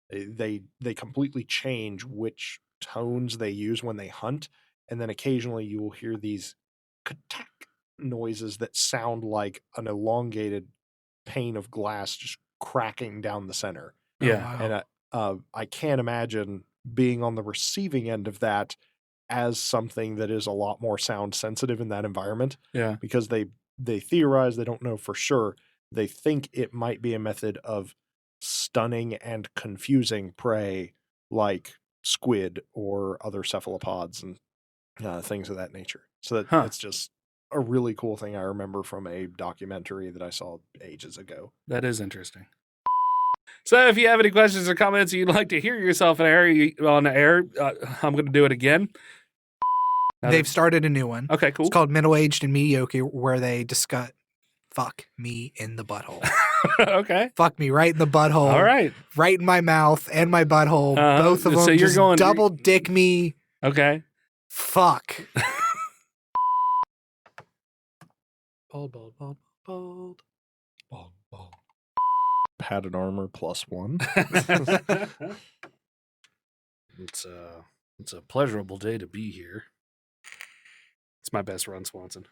they completely change which tones they use when they hunt. And then occasionally you will hear these ka-tack noises that sound like an elongated pane of glass just cracking down the center. Yeah. Oh, wow. And I can't imagine being on the receiving end of that as something that is a lot more sound sensitive in that environment. Yeah. Because they theorize, they don't know for sure. They think it might be a method of stunning and confusing prey like squid or other cephalopods and things of that nature. So that's just a really cool thing I remember from a documentary that I saw ages ago. That is interesting. So if you have any questions or comments you'd like to hear yourself on air, I'm going to do it again. They've started a new one. Okay, cool. It's called Middle-Aged and Mediocre, where they discuss fuck me in the butthole. Okay. Fuck me right in the butthole. All right. Right in my mouth and my butthole. Both of them. So you're just going double dick me. Okay. Fuck. Bald. Padded armor +1. It's a pleasurable day to be here. It's my best run, Swanson.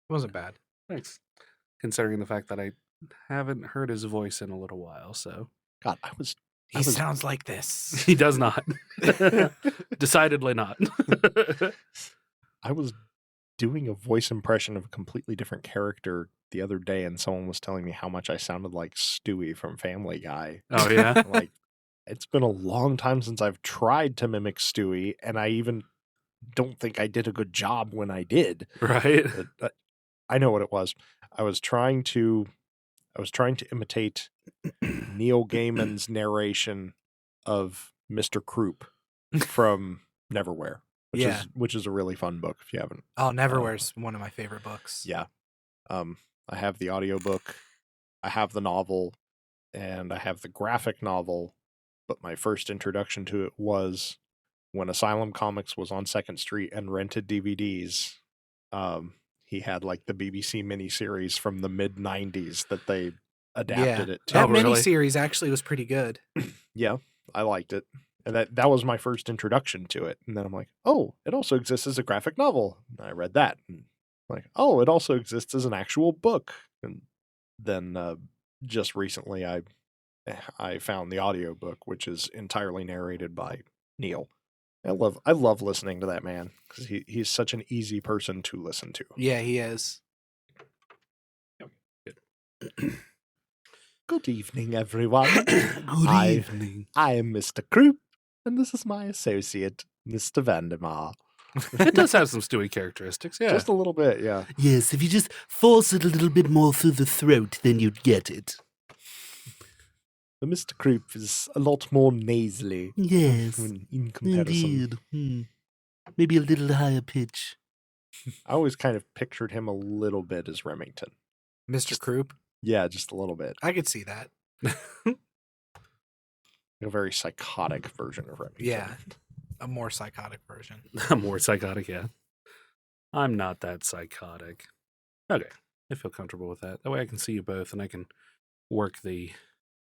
Wasn't bad. Thanks. Considering the fact that I haven't heard his voice in a little while, so. God, He sounds like this. He does not. Decidedly not. I was doing a voice impression of a completely different character the other day, and someone was telling me how much I sounded like Stewie from Family Guy. Oh, yeah? Like, it's been a long time since I've tried to mimic Stewie, and I even don't think I did a good job when I did. Right? I know what it was. I was trying to imitate Neil Gaiman's narration of Mr. Croup from Neverwhere, which is a really fun book if you haven't. Oh, Neverwhere's one of my favorite books. Yeah. I have the audiobook. I have the novel and I have the graphic novel, but my first introduction to it was when Asylum Comics was on 2nd Street and rented DVDs. He had like the BBC miniseries from the mid-90s that they adapted it to. That really? miniseries actually was pretty good. Yeah, I liked it. And that was my first introduction to it. And then I'm like, oh, it also exists as a graphic novel. And I read that. And I'm like, oh, it also exists as an actual book. And then just recently I found the audiobook, which is entirely narrated by Neil. I love listening to that man because he's such an easy person to listen to. Yeah, he is. Good evening, everyone. Good evening. I am Mr. Croup, and this is my associate, Mr. Vandemar. It does have some Stewie characteristics, yeah. Just a little bit, yeah. Yes, if you just force it a little bit more through the throat, then you'd get it. The Mr. Croup is a lot more nasally Yes, in comparison. indeed. Maybe a little higher pitch. I always kind of pictured him a little bit as Remington. Mr. Croup. Yeah, just a little bit. I could see that. A very psychotic version of Remington. Yeah. A more psychotic version. I'm more psychotic, yeah. I'm not that psychotic. Okay, I feel comfortable with that. That way I can see you both and I can work the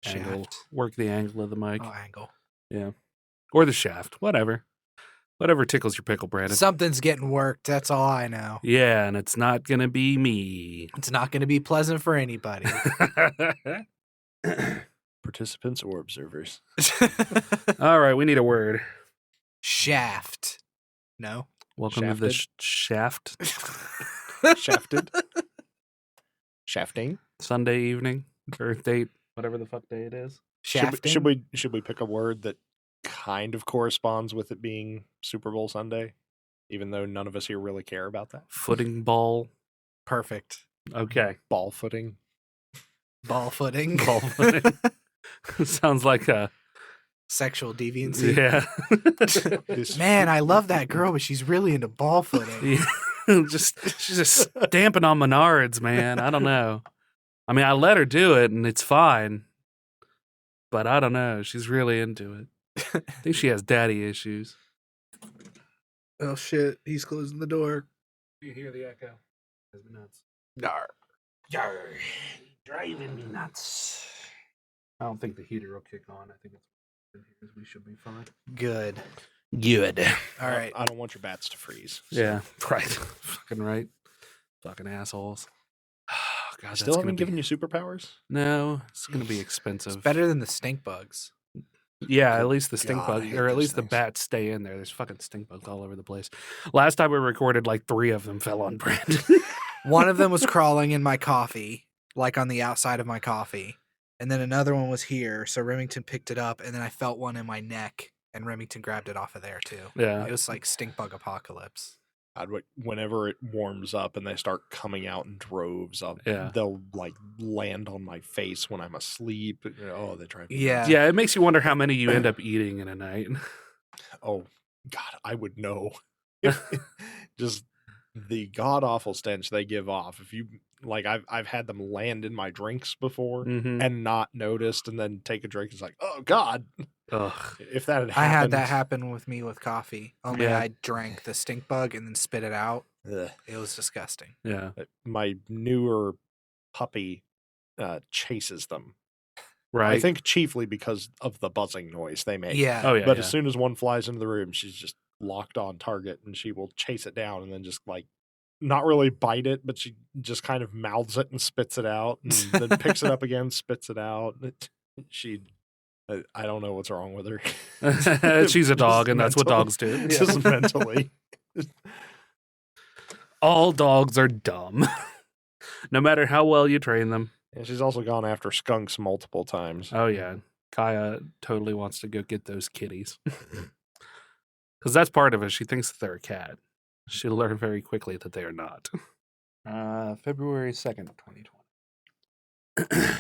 angle, Shaft. work the angle of the mic. Oh, angle. Yeah. Or the shaft, whatever. Whatever tickles your pickle, Brandon. Something's getting worked. That's all I know. Yeah, and it's not going to be me. It's not going to be pleasant for anybody. Participants or observers? All right, we need a word. Shaft. No. Welcome to the shaft. Shafted? Shafting? Sunday evening, Earth date, whatever the fuck day it is. Shafting. Should we pick a word that kind of corresponds with it being Super Bowl Sunday, even though none of us here really care about that? Footing ball. Perfect. Okay. Ball footing. Ball footing. Ball footing. Sounds like a Sexual deviancy. yeah. Man, I love that girl, but she's really into ball footing. Yeah. She's just stamping on Menards, man. I don't know. I mean, I let her do it, and it's fine. But I don't know. She's really into it. I think she has daddy issues. Oh shit! He's closing the door. You hear the echo? Drives me nuts. Yarr, driving me nuts. I don't think the heater will kick on. I think we should be fine. Good. Good. All right. I don't want your bats to freeze. Yeah, right. Fucking right. Fucking assholes. Oh, God, Still haven't given you superpowers? No, it's going to be expensive. It's better than the stink bugs. Yeah, at least the stink God, I bug, hate or at those least the things. bats stay in there. There's fucking stink bugs all over the place. Last time we recorded, like 3 of them fell on Brandon. One of them was crawling in my coffee, like on the outside of my coffee. And then another one was here. So Remington picked it up, and then I felt one in my neck, and Remington grabbed it off of there too. Yeah. It was like stink bug apocalypse. Whenever it warms up and they start coming out in droves, Yeah. they'll like land on my face when I'm asleep. Oh, they drive me Yeah. nuts. Yeah, it makes you wonder how many you end up eating in a night. Oh, God, I would know. Just the god awful stench they give off. If you like, I've had them land in my drinks before Mm-hmm. and not noticed, and then take a drink. It's like, oh God. Ugh. If that had happened, I had that happen with me with coffee. Only Yeah. I drank the stink bug and then spit it out. Ugh. It was disgusting. Yeah. My newer puppy chases them. Right. I think chiefly because of the buzzing noise they make. Yeah. Oh, yeah. But yeah. as soon as one flies into the room, she's just locked on target, and she will chase it down and then just like not really bite it, but she just kind of mouths it and spits it out, and then picks it up again, spits it out. I don't know what's wrong with her. She's a dog, and that's what mental. dogs do. Just mentally. All dogs are dumb. No matter how well you train them. And she's also gone after skunks multiple times. Oh, yeah. Kaya totally wants to go get those kitties. Because that's part of it. She thinks that they're a cat. She'll learn very quickly that they are not. February 2nd, 2020.